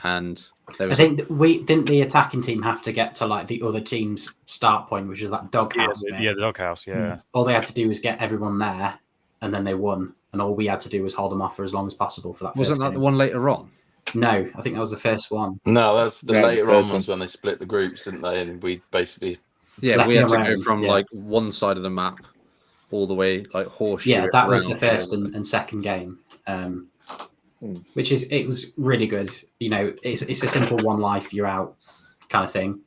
Speaker 5: And
Speaker 3: I think didn't the attacking team have to get to the other team's start point, which is that doghouse.
Speaker 4: The doghouse. Yeah.
Speaker 3: All they had to do was get everyone there, and then they won. And all we had to do was hold them off for as long as possible for that.
Speaker 5: Wasn't that the one later on?
Speaker 3: No, I think that was the first one.
Speaker 2: No, that's the later on ones when they split the groups, didn't they? And we basically
Speaker 5: we had to go from one side of the map all the way, like horseshoe.
Speaker 3: Yeah, that was the
Speaker 5: around
Speaker 3: first
Speaker 5: all the way.
Speaker 3: and second game, which it was really good. You know, it's a simple one life, you're out kind of thing.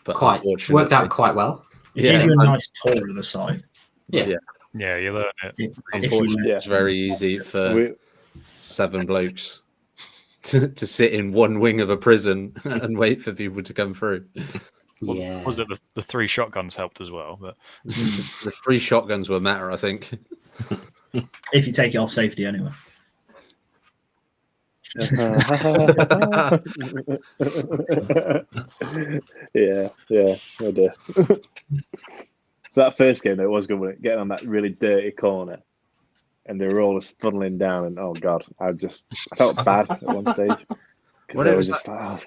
Speaker 5: But
Speaker 3: Quite worked out quite well.
Speaker 1: It gave you a nice tour of the site.
Speaker 3: Yeah.
Speaker 4: Yeah, you learn it.
Speaker 5: Unfortunately, it's very easy for 7 blokes to sit in one wing of a prison and wait for people to come through.
Speaker 3: Yeah.
Speaker 4: Was it the 3 shotguns helped as well? But
Speaker 5: The 3 shotguns were meta, I think.
Speaker 1: If you take it off safety anyway.
Speaker 6: yeah, I do. That first game, though, it was good, wasn't it? Getting on that really dirty corner, and they were all just funneling down, and oh god, I felt bad at one stage because I was just like, oh,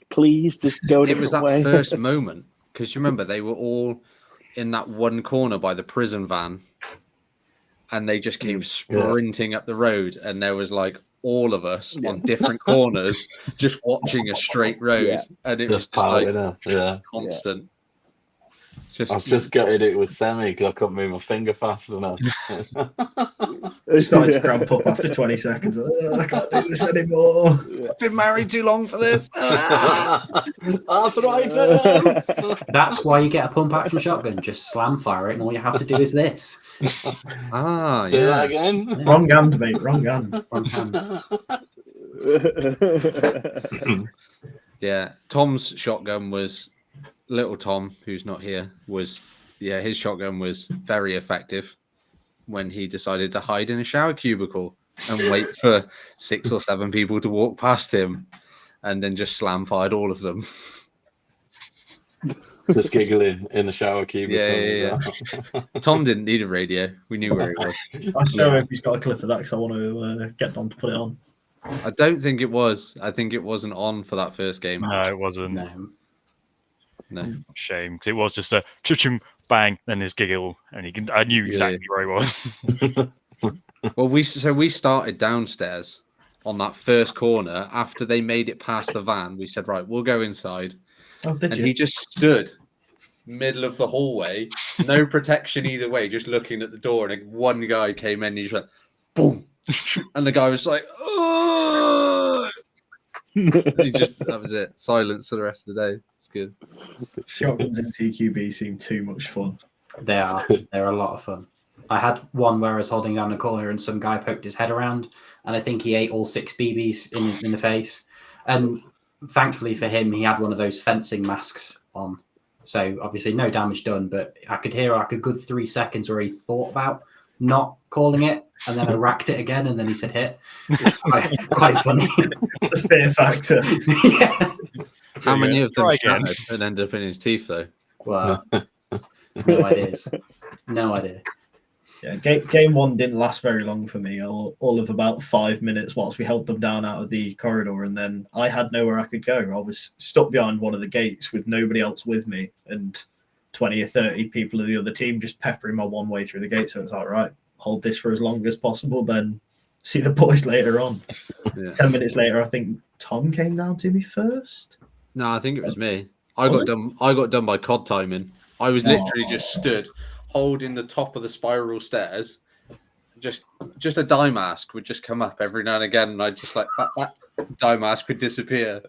Speaker 6: please, just go.
Speaker 5: It was that first moment because you remember they were all in that one corner by the prison van, and they just came sprinting up the road, and there was like all of us on different corners just watching a straight road, and it was just like constant.
Speaker 2: I was just gutted it was semi because I couldn't move my finger fast enough.
Speaker 1: It started to cramp up after 20 seconds. I can't do this anymore.
Speaker 5: I've been married too long for this.
Speaker 2: Arthritis!
Speaker 3: That's why you get a pump action shotgun. Just slam fire it, and all you have to do is this.
Speaker 2: Do that again.
Speaker 3: Yeah.
Speaker 1: Wrong hand, mate. Wrong hand.
Speaker 3: Wrong hand.
Speaker 5: Yeah, Tom's shotgun was little Tom, who's not here, his shotgun was very effective when he decided to hide in a shower cubicle and wait for 6 or 7 people to walk past him, and then just slam fired all of them.
Speaker 2: Just giggling in the shower cubicle.
Speaker 5: Yeah. Tom didn't need a radio. We knew where he was.
Speaker 1: I so hope he's got a clip of that because I want to get Don to put it on.
Speaker 5: I don't think it was. I think it wasn't on for that first game.
Speaker 4: no, it wasn't.
Speaker 5: No.
Speaker 4: Shame, because it was just a chum bang, then his giggle, and I knew exactly where he was.
Speaker 5: Well, we started downstairs on that first corner. After they made it past the van, we said, right, we'll go inside.
Speaker 1: Oh, did
Speaker 5: And
Speaker 1: you?
Speaker 5: he just stood middle of the hallway, no protection either way, just looking at the door. And one guy came in, and he just went, boom. And the guy was like, oh! That was it. Silence for the rest of the day. It's good.
Speaker 1: Shotguns in TQB seem too much fun.
Speaker 3: They're a lot of fun. I had one where I was holding down a corner and some guy poked his head around, and I think he ate all 6 BBs in the face. And thankfully for him, he had one of those fencing masks on. So obviously no damage done, but I could hear like a good 3 seconds where he thought about not calling it, and then I racked it again, and then he said hit. It's quite funny.
Speaker 1: The fear factor.
Speaker 3: Yeah.
Speaker 5: How many of them
Speaker 4: Try again.
Speaker 5: shattered and ended up in his teeth, though?
Speaker 3: Well, no ideas. No idea.
Speaker 1: Yeah, game 1 didn't last very long for me. All of about 5 minutes whilst we held them down out of the corridor, and then I had nowhere I could go. I was stuck behind one of the gates with nobody else with me, and 20 or 30 people of the other team just peppering my one way through the gate. So it's like, right, hold this for as long as possible, then see the boys later on.
Speaker 5: Yeah.
Speaker 1: 10 minutes later, I think Tom came down to me first.
Speaker 5: No, I think it was me. I got done by COD timing. I was literally just stood holding the top of the spiral stairs. Just a dye mask would just come up every now and again, and I'd just like that dye mask would disappear.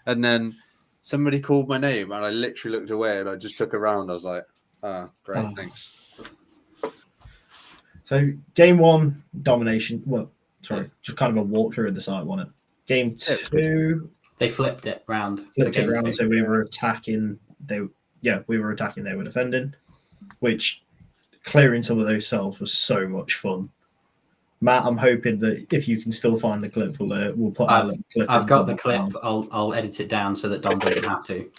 Speaker 5: And then somebody called my name, and I literally looked away, and I just took a round. I was like, great, thanks.
Speaker 1: So game 1, domination. Well, sorry, just kind of a walkthrough of the site, wasn't it? Game 2,
Speaker 3: They flipped it round.
Speaker 1: so we were attacking. We were attacking. They were defending, which clearing some of those cells was so much fun. Matt, I'm hoping that if you can still find the clip, we'll put out a clip.
Speaker 3: I've got the clip. I'll edit it down so that Don doesn't have to.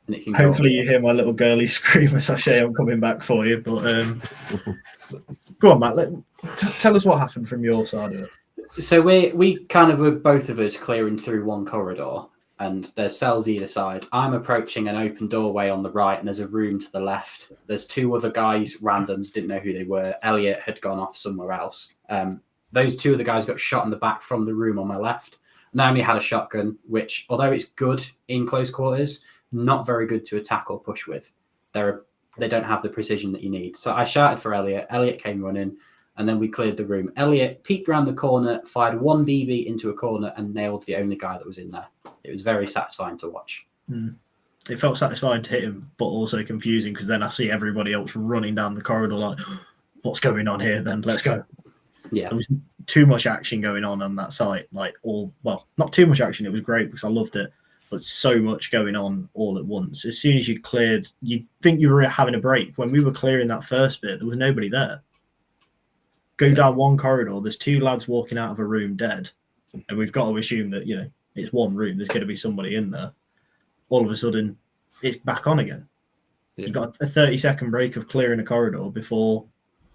Speaker 3: And it can
Speaker 1: Hopefully you hear my little girly scream as I say I'm coming back for you. But go on, Matt. Tell us what happened from your side of it.
Speaker 3: So we kind of were both of us clearing through one corridor, and there's cells either side. I'm approaching an open doorway on the right, and there's a room to the left. There's 2 other guys, randoms, didn't know who they were. Elliot had gone off somewhere else. Those 2 other guys got shot in the back from the room on my left. Naomi had a shotgun, which, although it's good in close quarters, not very good to attack or push with. They're they don't have the precision that you need. So I shouted for Elliot. Elliot came running, and then we cleared the room. Elliot peeked around the corner, fired one BB into a corner, and nailed the only guy that was in there. It was very satisfying to watch.
Speaker 1: It felt satisfying to hit him, but also confusing because then I see everybody else running down the corridor like, what's going on here then? Let's go.
Speaker 3: Yeah.
Speaker 1: There was too much action going on that site. Not too much action. It was great because I loved it, but so much going on all at once. As soon as you cleared, you'd think you were having a break. When we were clearing that first bit, there was nobody there. Go down one corridor, there's 2 lads walking out of a room dead, and we've got to assume that, it's one room, there's going to be somebody in there. All of a sudden, it's back on again. Yeah. You got a 30-second break of clearing a corridor before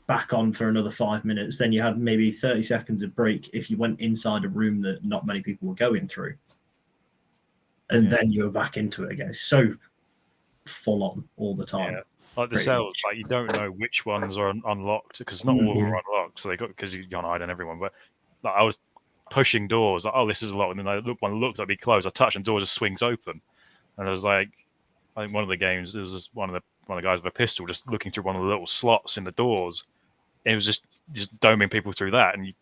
Speaker 1: back on for another 5 minutes. Then you had maybe 30 seconds of break if you went inside a room that not many people were going through. And then you were back into it again. So full on all the time.
Speaker 4: Yeah. Like the cells, like you don't know which ones are unlocked because not all of them are unlocked. So they got because you can't hide on everyone. But like, I was pushing doors, like, oh, this is a lot, and then one looks like be closed. I touch and the door just swings open, and I was like, I think one of the games there was just one of the guys with a pistol just looking through one of the little slots in the doors. It was just doming people through that, and you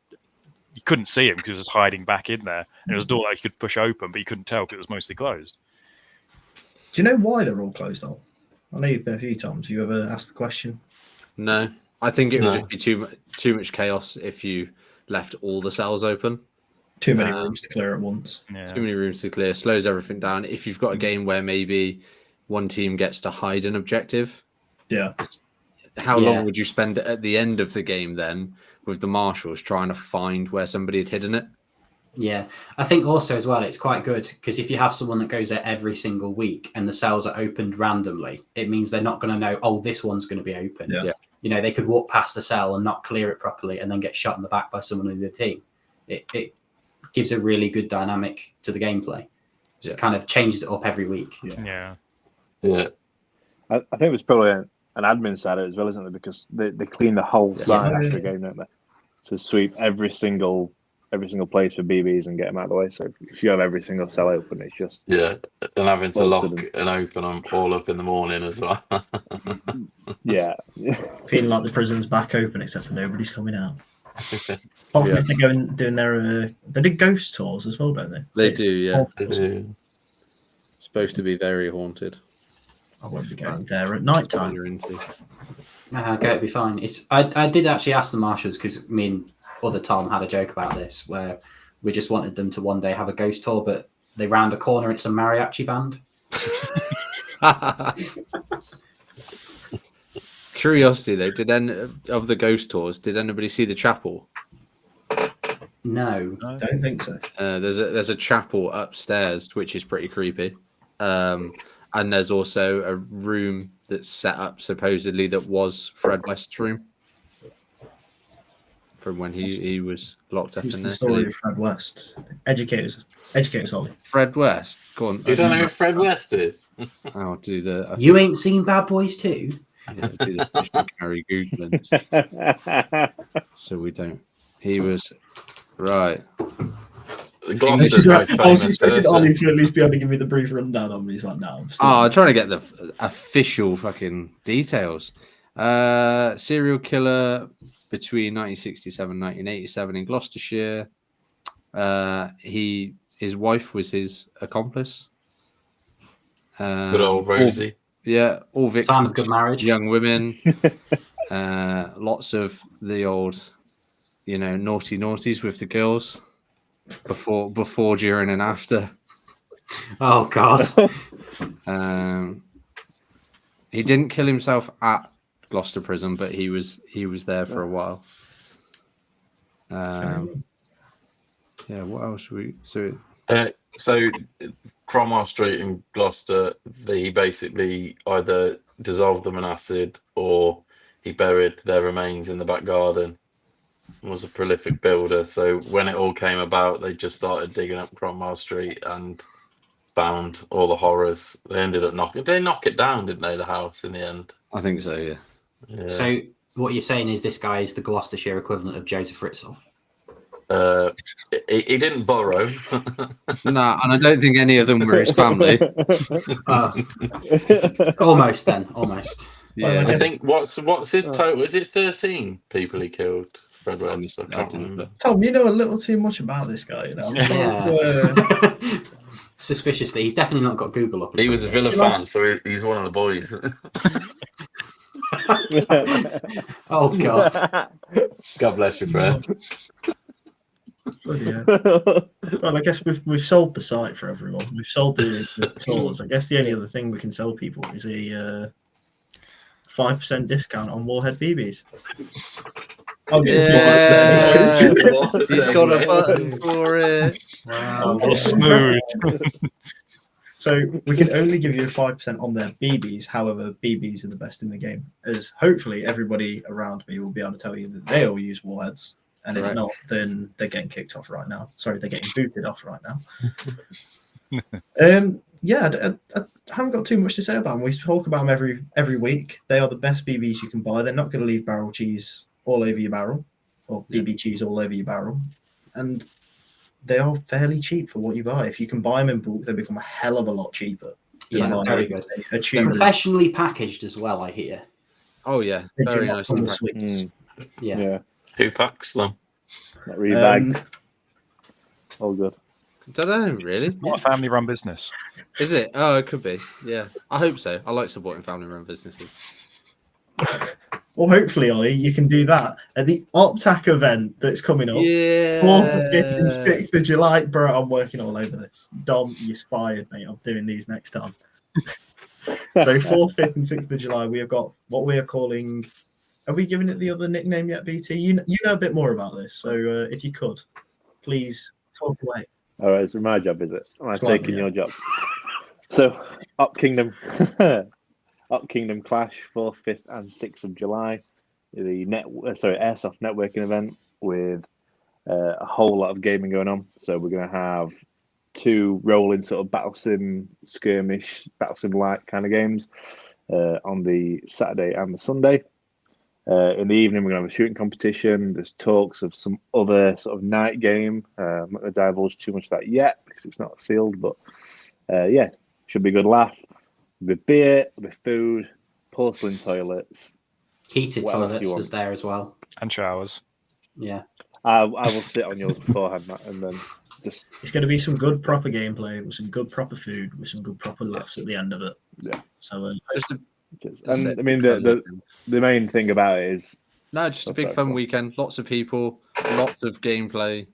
Speaker 4: couldn't see him because he was just hiding back in there. And it was a door that you could push open, but you couldn't tell because it was mostly closed.
Speaker 1: Do you know why they're all closed off? I know you've been a few times. You ever asked the question?
Speaker 5: No, I think it would just be too much chaos if you left all the cells open.
Speaker 1: Too many rooms to clear at once.
Speaker 5: Yeah. Too many rooms to clear, slows everything down. If you've got a game where maybe one team gets to hide an objective, how long would you spend at the end of the game then with the marshals trying to find where somebody had hidden it?
Speaker 3: Yeah, I think also as well, it's quite good because if you have someone that goes there every single week and the cells are opened randomly, it means they're not going to know, oh, this one's going to be open. Yeah. They could walk past the cell and not clear it properly and then get shot in the back by someone in the team. It gives a really good dynamic to the gameplay. So it kind of changes it up every week.
Speaker 2: Yeah.
Speaker 6: I think there's probably an admin side of it as well, isn't there? Because they clean the whole site after a game, don't they? So sweep every single place for BBs and get them out of the way. So if you have every single cell open, it's just
Speaker 2: and having to lock and open them all up in the morning as well.
Speaker 1: Feeling like the prison's back open, except for nobody's coming out. Apart from if they're doing their they did ghost tours as well, don't they?
Speaker 5: They do, yeah. They do. Supposed to be very haunted.
Speaker 1: I won't be going there at night time.
Speaker 3: Okay, it'll be fine. I did actually ask the marshals because me and other Tom had a joke about this where we just wanted them to one day have a ghost tour, but they round a corner, it's a mariachi band.
Speaker 5: Curiosity though, did any of the ghost tours, did anybody see the chapel?
Speaker 3: No.
Speaker 1: I don't think so.
Speaker 5: There's a chapel upstairs which is pretty creepy. And there's also a room that's set up supposedly that was Fred West's room. From when he was locked up in there.
Speaker 1: The story of Fred West. Educate us, Ollie.
Speaker 5: Fred West. Go on.
Speaker 2: You don't know who Fred West is?
Speaker 5: I'll do the.
Speaker 3: You ain't seen Bad Boys 2?
Speaker 5: Yeah, do the Christian Carey Googling. So we don't. He was right.
Speaker 1: I was expecting Ollie to at least be able to give me the brief rundown on me. He's like, no.
Speaker 5: I'm trying to get the official fucking details. Serial killer between 1967 and 1987 in Gloucestershire. His wife was his accomplice.
Speaker 2: Good old Rosie.
Speaker 5: All victims.
Speaker 3: Time of good marriage.
Speaker 5: Young women. Lots of the old, naughty naughties with the girls before, during, and after.
Speaker 3: Oh God.
Speaker 5: He didn't kill himself at Gloucester Prison, but he was there for a while. What else
Speaker 2: so Cromwell Street in Gloucester, he basically either dissolved them in acid or he buried their remains in the back garden. Was a prolific builder, so when it all came about, they just started digging up Cromwell Street and found all the horrors. They ended up knock it down, didn't they? The house in the end.
Speaker 5: I think so. Yeah.
Speaker 3: So what you're saying is this guy is the Gloucestershire equivalent of Joseph Fritzl?
Speaker 2: He didn't borrow.
Speaker 5: No, and I don't think any of them were his family.
Speaker 3: Almost then. Almost.
Speaker 1: Well,
Speaker 5: Yeah,
Speaker 2: I think what's his total? Is it 13 people he killed? Fred
Speaker 5: I
Speaker 2: West. I
Speaker 5: missed- I
Speaker 2: can't
Speaker 5: didn't
Speaker 2: remember.
Speaker 5: look.
Speaker 1: Tom, you know a little too much about this guy. You know, I'm sure
Speaker 3: Yeah. Suspiciously, he's definitely not got Google up.
Speaker 2: He was a Villa fan, so he's one of the boys.
Speaker 3: Oh God.
Speaker 2: God bless you, Fred.
Speaker 1: Bloody hell. Well, I guess we've sold the site for everyone. We've sold the source. I guess the only other thing we can sell people is a 5% discount on Warhead BBs. I'll get
Speaker 5: Yeah.
Speaker 1: into it.
Speaker 2: What a
Speaker 5: He's got a
Speaker 2: segue.
Speaker 5: button for it.
Speaker 3: Wow.
Speaker 4: What smooth.
Speaker 1: So we can only give you 5% on their BBs. However, BBs are the best in the game. As hopefully everybody around me will be able to tell you that they all use Warheads. And if
Speaker 5: Correct.
Speaker 1: not, then they're getting kicked off right now. Sorry, they're getting booted off right now. Yeah, I haven't got too much to say about them. We talk about them every week. They are the best BBs you can buy. They're not going to leave barrel cheese all over your barrel, or BB cheese all over your barrel. And they are fairly cheap for what you buy. If you can buy them in bulk, they become a hell of a lot cheaper. than
Speaker 3: Yeah,
Speaker 1: buying
Speaker 3: very good.
Speaker 1: A
Speaker 3: They're
Speaker 1: tube.
Speaker 3: professionally packaged as well, I hear.
Speaker 5: Oh yeah,
Speaker 1: They do
Speaker 5: very
Speaker 1: not
Speaker 5: nicely
Speaker 1: come with
Speaker 5: packed.
Speaker 1: sweets.
Speaker 3: Yeah.
Speaker 6: Yeah,
Speaker 2: Who packs them?
Speaker 6: not rebagged.
Speaker 1: Um,
Speaker 6: All good.
Speaker 5: Don't know, really.
Speaker 4: What a family-run business.
Speaker 5: Is it? Oh, it could be. Yeah, I hope so. I like supporting family-run businesses.
Speaker 1: Well, hopefully, Ollie, you can do that at the OpTac event that's coming up.
Speaker 5: Yeah.
Speaker 1: 4th, 5th, and 6th of July. Bro, I'm working all over this. Dom, you're fired, mate. I'm doing these next time. So 4th, 5th, and 6th of July, we have got what we are calling... Are we giving it the other nickname yet, BT? You know a bit more about this, so if you could, please talk away.
Speaker 6: All right, so my job, is it? Am I
Speaker 1: Slightly,
Speaker 6: taking
Speaker 1: yeah.
Speaker 6: your job? So, Up Kingdom Clash, 4th, 5th, and 6th of July. The Airsoft networking event with a whole lot of gaming going on. So we're going to have 2 rolling sort of battle sim skirmish, battle sim light kind of games on the Saturday and the Sunday. In the evening, we're going to have a shooting competition. There's talks of some other sort of night game. I'm not going to divulge too much of that yet because it's not sealed, but yeah, should be a good laugh. With beer, with food, porcelain toilets.
Speaker 3: Heated
Speaker 6: What else do you
Speaker 3: toilets
Speaker 6: want?
Speaker 3: is there as well.
Speaker 4: And showers.
Speaker 3: Yeah.
Speaker 6: I will sit on yours beforehand, Matt, and then just
Speaker 1: It's going to be some good proper gameplay with some good proper food with some good proper laughs at the end of it.
Speaker 6: Yeah.
Speaker 1: So
Speaker 5: Just a,
Speaker 6: and I mean the main thing about it is
Speaker 5: just a
Speaker 6: Oh,
Speaker 5: big
Speaker 6: sorry,
Speaker 5: fun
Speaker 6: go on.
Speaker 5: weekend. Lots of people, lots of gameplay.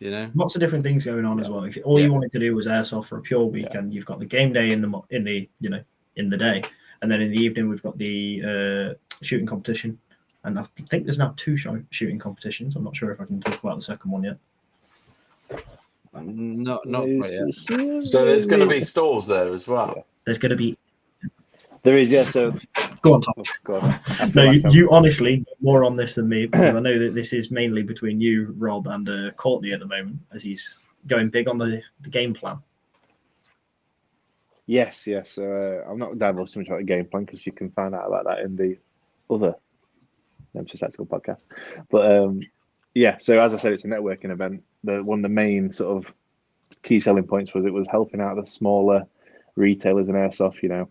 Speaker 5: You know.
Speaker 1: lots of different things going on as well. If all you wanted to do was airsoft for a pure weekend, you've got the game day in the day, and then in the evening we've got the shooting competition. And I think there's now 2 shooting competitions. I'm not sure if I can talk about the second one yet.
Speaker 5: Not quite yet.
Speaker 2: So there's going to be stores there as well.
Speaker 6: Yeah.
Speaker 1: There's going to be.
Speaker 6: There is, yeah. So
Speaker 1: Go on, Tom.
Speaker 6: oh, go on. I feel
Speaker 1: No,
Speaker 6: like I'm-
Speaker 1: you honestly know more on this than me, because I know that this is mainly between you, Rob, and Courtney at the moment, as he's going big on the game plan.
Speaker 6: Yes. I'm not divulging too much about the game plan because you can find out about that in the other Nemesis Tactical podcast. But yeah, so as I said, it's a networking event. One of the main sort of key selling points was it was helping out the smaller retailers in airsoft. You know,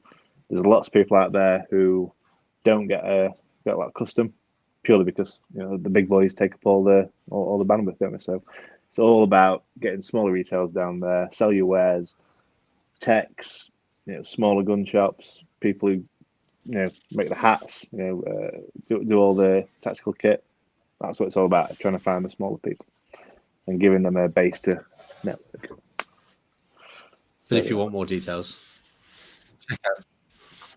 Speaker 6: there's lots of people out there who don't get a lot of custom purely because the big boys take up all the bandwidth, don't they? So it's all about getting smaller retailers down there, sell your wares, techs, smaller gun shops, people who make the hats, do all the tactical kit. That's what it's all about, trying to find the smaller people and giving them a base to network.
Speaker 5: But if you want more details,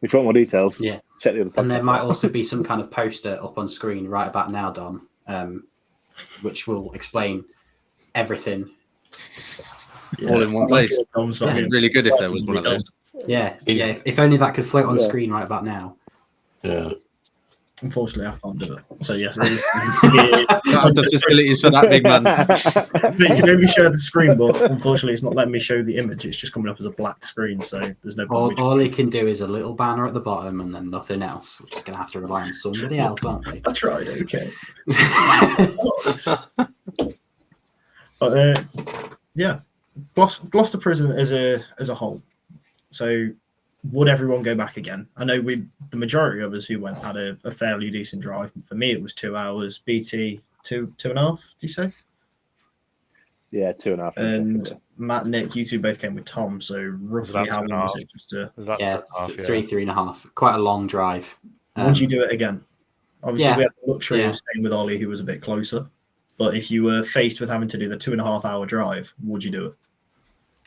Speaker 6: If you want more details,
Speaker 3: Yeah.
Speaker 6: check the other podcast.
Speaker 3: And there might
Speaker 6: out.
Speaker 3: also be some kind of poster up on screen right about now, Dom, which will explain everything.
Speaker 5: all in one place.
Speaker 1: I'm sorry.
Speaker 5: It'd be really good if there was one of those.
Speaker 3: Yeah. If only that could float on
Speaker 6: Yeah.
Speaker 3: screen right about now.
Speaker 2: Yeah.
Speaker 1: Unfortunately, I can't do it. So yes,
Speaker 5: Don't have the facilities for that, big man.
Speaker 1: you can only share the screen, but unfortunately, it's not letting me show the image. It's just coming up as a black screen, so there's no point.
Speaker 3: All he can do is a little banner at the bottom and then nothing else. We're just going to have to rely on somebody else, aren't we?
Speaker 1: I tried. Okay. But yeah, Gloucester Prison as a whole. So would everyone go back again? I know the majority of us who went had a fairly decent drive. For me, it was 2 hours. BT, two and a half, did you say?
Speaker 6: Yeah, 2.5.
Speaker 1: And Matt, Nick, you two both came with Tom. So roughly how long was it? Just to...
Speaker 3: Yeah, 3.5. Quite a long drive.
Speaker 1: Would you do it again? Obviously, we had the luxury of
Speaker 3: Yeah.
Speaker 1: staying with Ollie, who was a bit closer. But if you were faced with having to do the 2.5 hour drive, would you do it?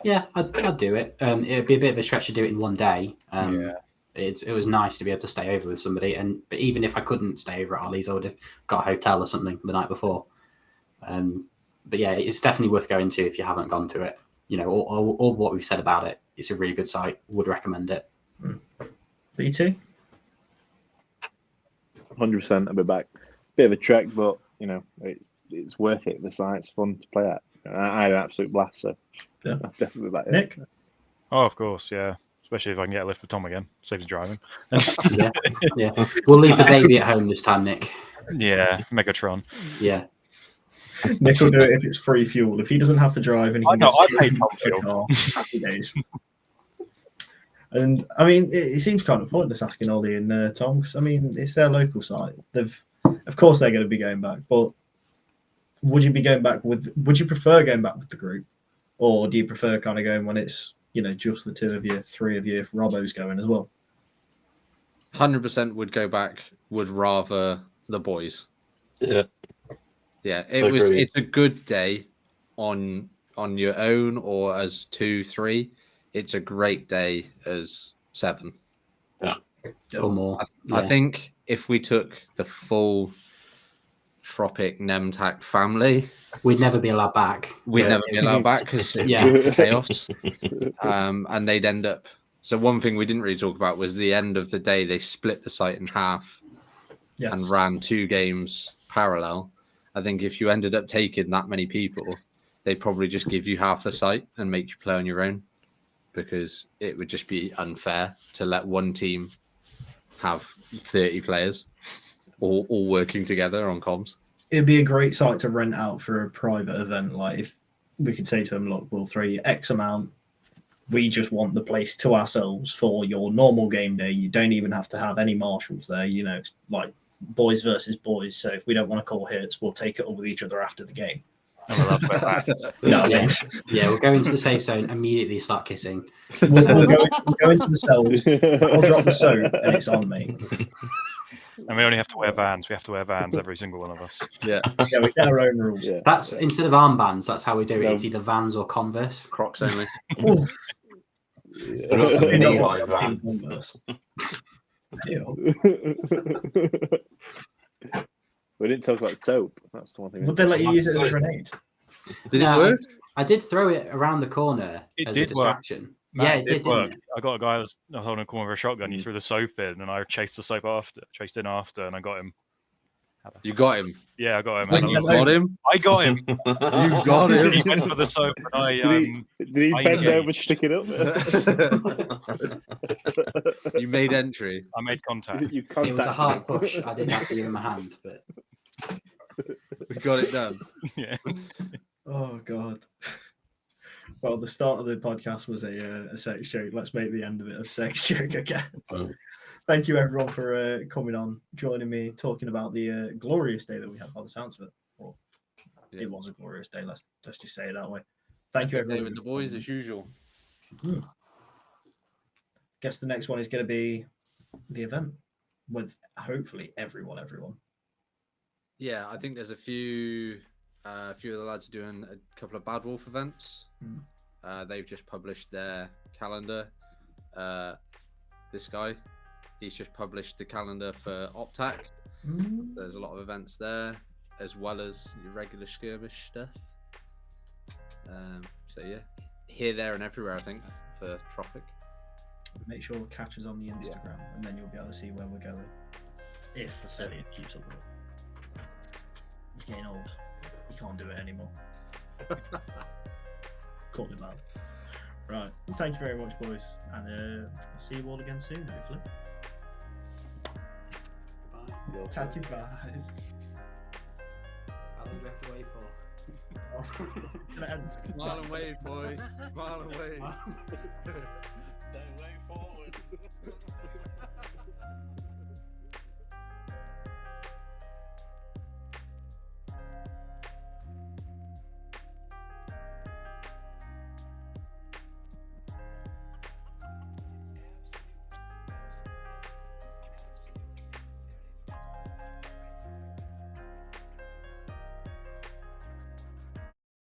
Speaker 3: Yeah, I'd do it. It'd be a bit of a stretch to do it in one day. It was nice to be able to stay over with somebody, but even if I couldn't stay over at Ollie's, I would have got a hotel or something the night before. But yeah, it's definitely worth going to if you haven't gone to it. You know, all what we've said about it. It's a really good site. Would recommend it.
Speaker 1: BT?
Speaker 6: 100%. I'll be back. Bit of a trek, but you know, it's worth it. The site's fun to play at. I had an absolute blast. So
Speaker 1: yeah,
Speaker 6: I'll definitely be back.
Speaker 1: Nick?
Speaker 4: Oh, of course, yeah. Especially if I can get a lift with Tom again. Saves driving.
Speaker 3: Yeah. We'll leave the baby at home this time, Nick.
Speaker 4: Yeah, Megatron.
Speaker 3: Yeah.
Speaker 1: Nick will do it if it's free fuel. If he doesn't have to drive and he can
Speaker 4: I
Speaker 1: get
Speaker 4: pay
Speaker 1: straight
Speaker 4: Tom
Speaker 1: into the
Speaker 4: fuel.
Speaker 1: car, happy days. And I mean, it seems kind of pointless asking Ollie and Tom because I mean, it's their local site. Of course, they're going to be going back. But would you be going back with? Would you prefer going back with the group, or do you prefer kind of going when it's just the two of you, three of you, if Robbo's going as well?
Speaker 5: 100% would go back. Would rather the boys.
Speaker 2: Yeah.
Speaker 5: Yeah, it's a good day on your own or as 2, 3. It's a great day as 7.
Speaker 2: Yeah.
Speaker 3: Or more.
Speaker 5: I think if we took the full Tropic Nemtac family,
Speaker 3: we'd never be allowed back.
Speaker 5: We'd never be allowed back because chaos. And they'd end up. So one thing we didn't really talk about was the end of the day. They split the site in half and ran 2 games parallel. I think if you ended up taking that many people, they'd probably just give you half the site and make you play on your own, because it would just be unfair to let one team have 30 players all working together on comms.
Speaker 1: It'd be a great site to rent out for a private event. Like if we could say to them, look, we'll throw you X amount. We just want the place to ourselves for your normal game day. You don't even have to have any marshals there, like boys versus boys. So if we don't want to call hits, we'll take it up with each other after the game.
Speaker 3: We'll go into the safe zone, immediately start kissing.
Speaker 1: We'll go into the cells. I'll drop the soap and it's on me.
Speaker 4: And we only have to wear Vans. We have to wear Vans, every single one of us.
Speaker 1: Yeah, we get our own rules.
Speaker 6: Yeah.
Speaker 3: That's instead of armbands. That's how we do it. It's either Vans or Converse.
Speaker 5: Crocs only.
Speaker 2: Got some knee-high Vans.
Speaker 6: We didn't talk about soap. That's the one thing.
Speaker 1: Would they let you use it as a grenade?
Speaker 5: Did it work?
Speaker 3: I did throw it around the corner as a distraction.
Speaker 4: Matt,
Speaker 3: it did
Speaker 4: work.
Speaker 3: Didn't it?
Speaker 4: I got a guy who was holding a corner of a shotgun. He threw the soap in, and I chased the soap chased in after, and I got him.
Speaker 5: You got him?
Speaker 4: Yeah, I got him.
Speaker 5: You got him?
Speaker 4: I got him.
Speaker 5: You got him.
Speaker 4: He went for the soap, and I.
Speaker 6: Did he bend over to pick it up?
Speaker 5: You made entry.
Speaker 4: I made contact.
Speaker 6: It
Speaker 3: was a hard push. I did have to give him a hand, but
Speaker 5: we got it done.
Speaker 4: Yeah.
Speaker 1: Oh God. Well, the start of the podcast was a sex joke. Let's make the end of it a sex joke again. Thank you, everyone, for coming on, joining me, talking about the glorious day that we had by the sounds of it. Well, it was a glorious day. Let's just say it that way. Thank you, everyone.
Speaker 5: With the boys, as usual.
Speaker 1: Guess the next one is going to be the event with hopefully everyone.
Speaker 5: Yeah, I think there's a few of the lads doing a couple of Bad Wolf events. They've just published their calendar. This guy, he's just published the calendar for Optac. There's a lot of events there, as well as your regular skirmish stuff. So yeah, here, there, and everywhere, I think, for Tropic.
Speaker 1: Make sure catch us on the Instagram, and then you'll be able to see where we're going. If Elliot keeps up with it. He's getting old. He can't do it anymore. Called him out. Right. Thank you very much, boys. And I'll see you all again soon, hopefully.
Speaker 3: bye.
Speaker 1: Tatty buys.
Speaker 3: How long do we have to wait for?
Speaker 5: Smile and wave, boys. Smile and wave.
Speaker 2: Don't wait forward.
Speaker 3: Bye.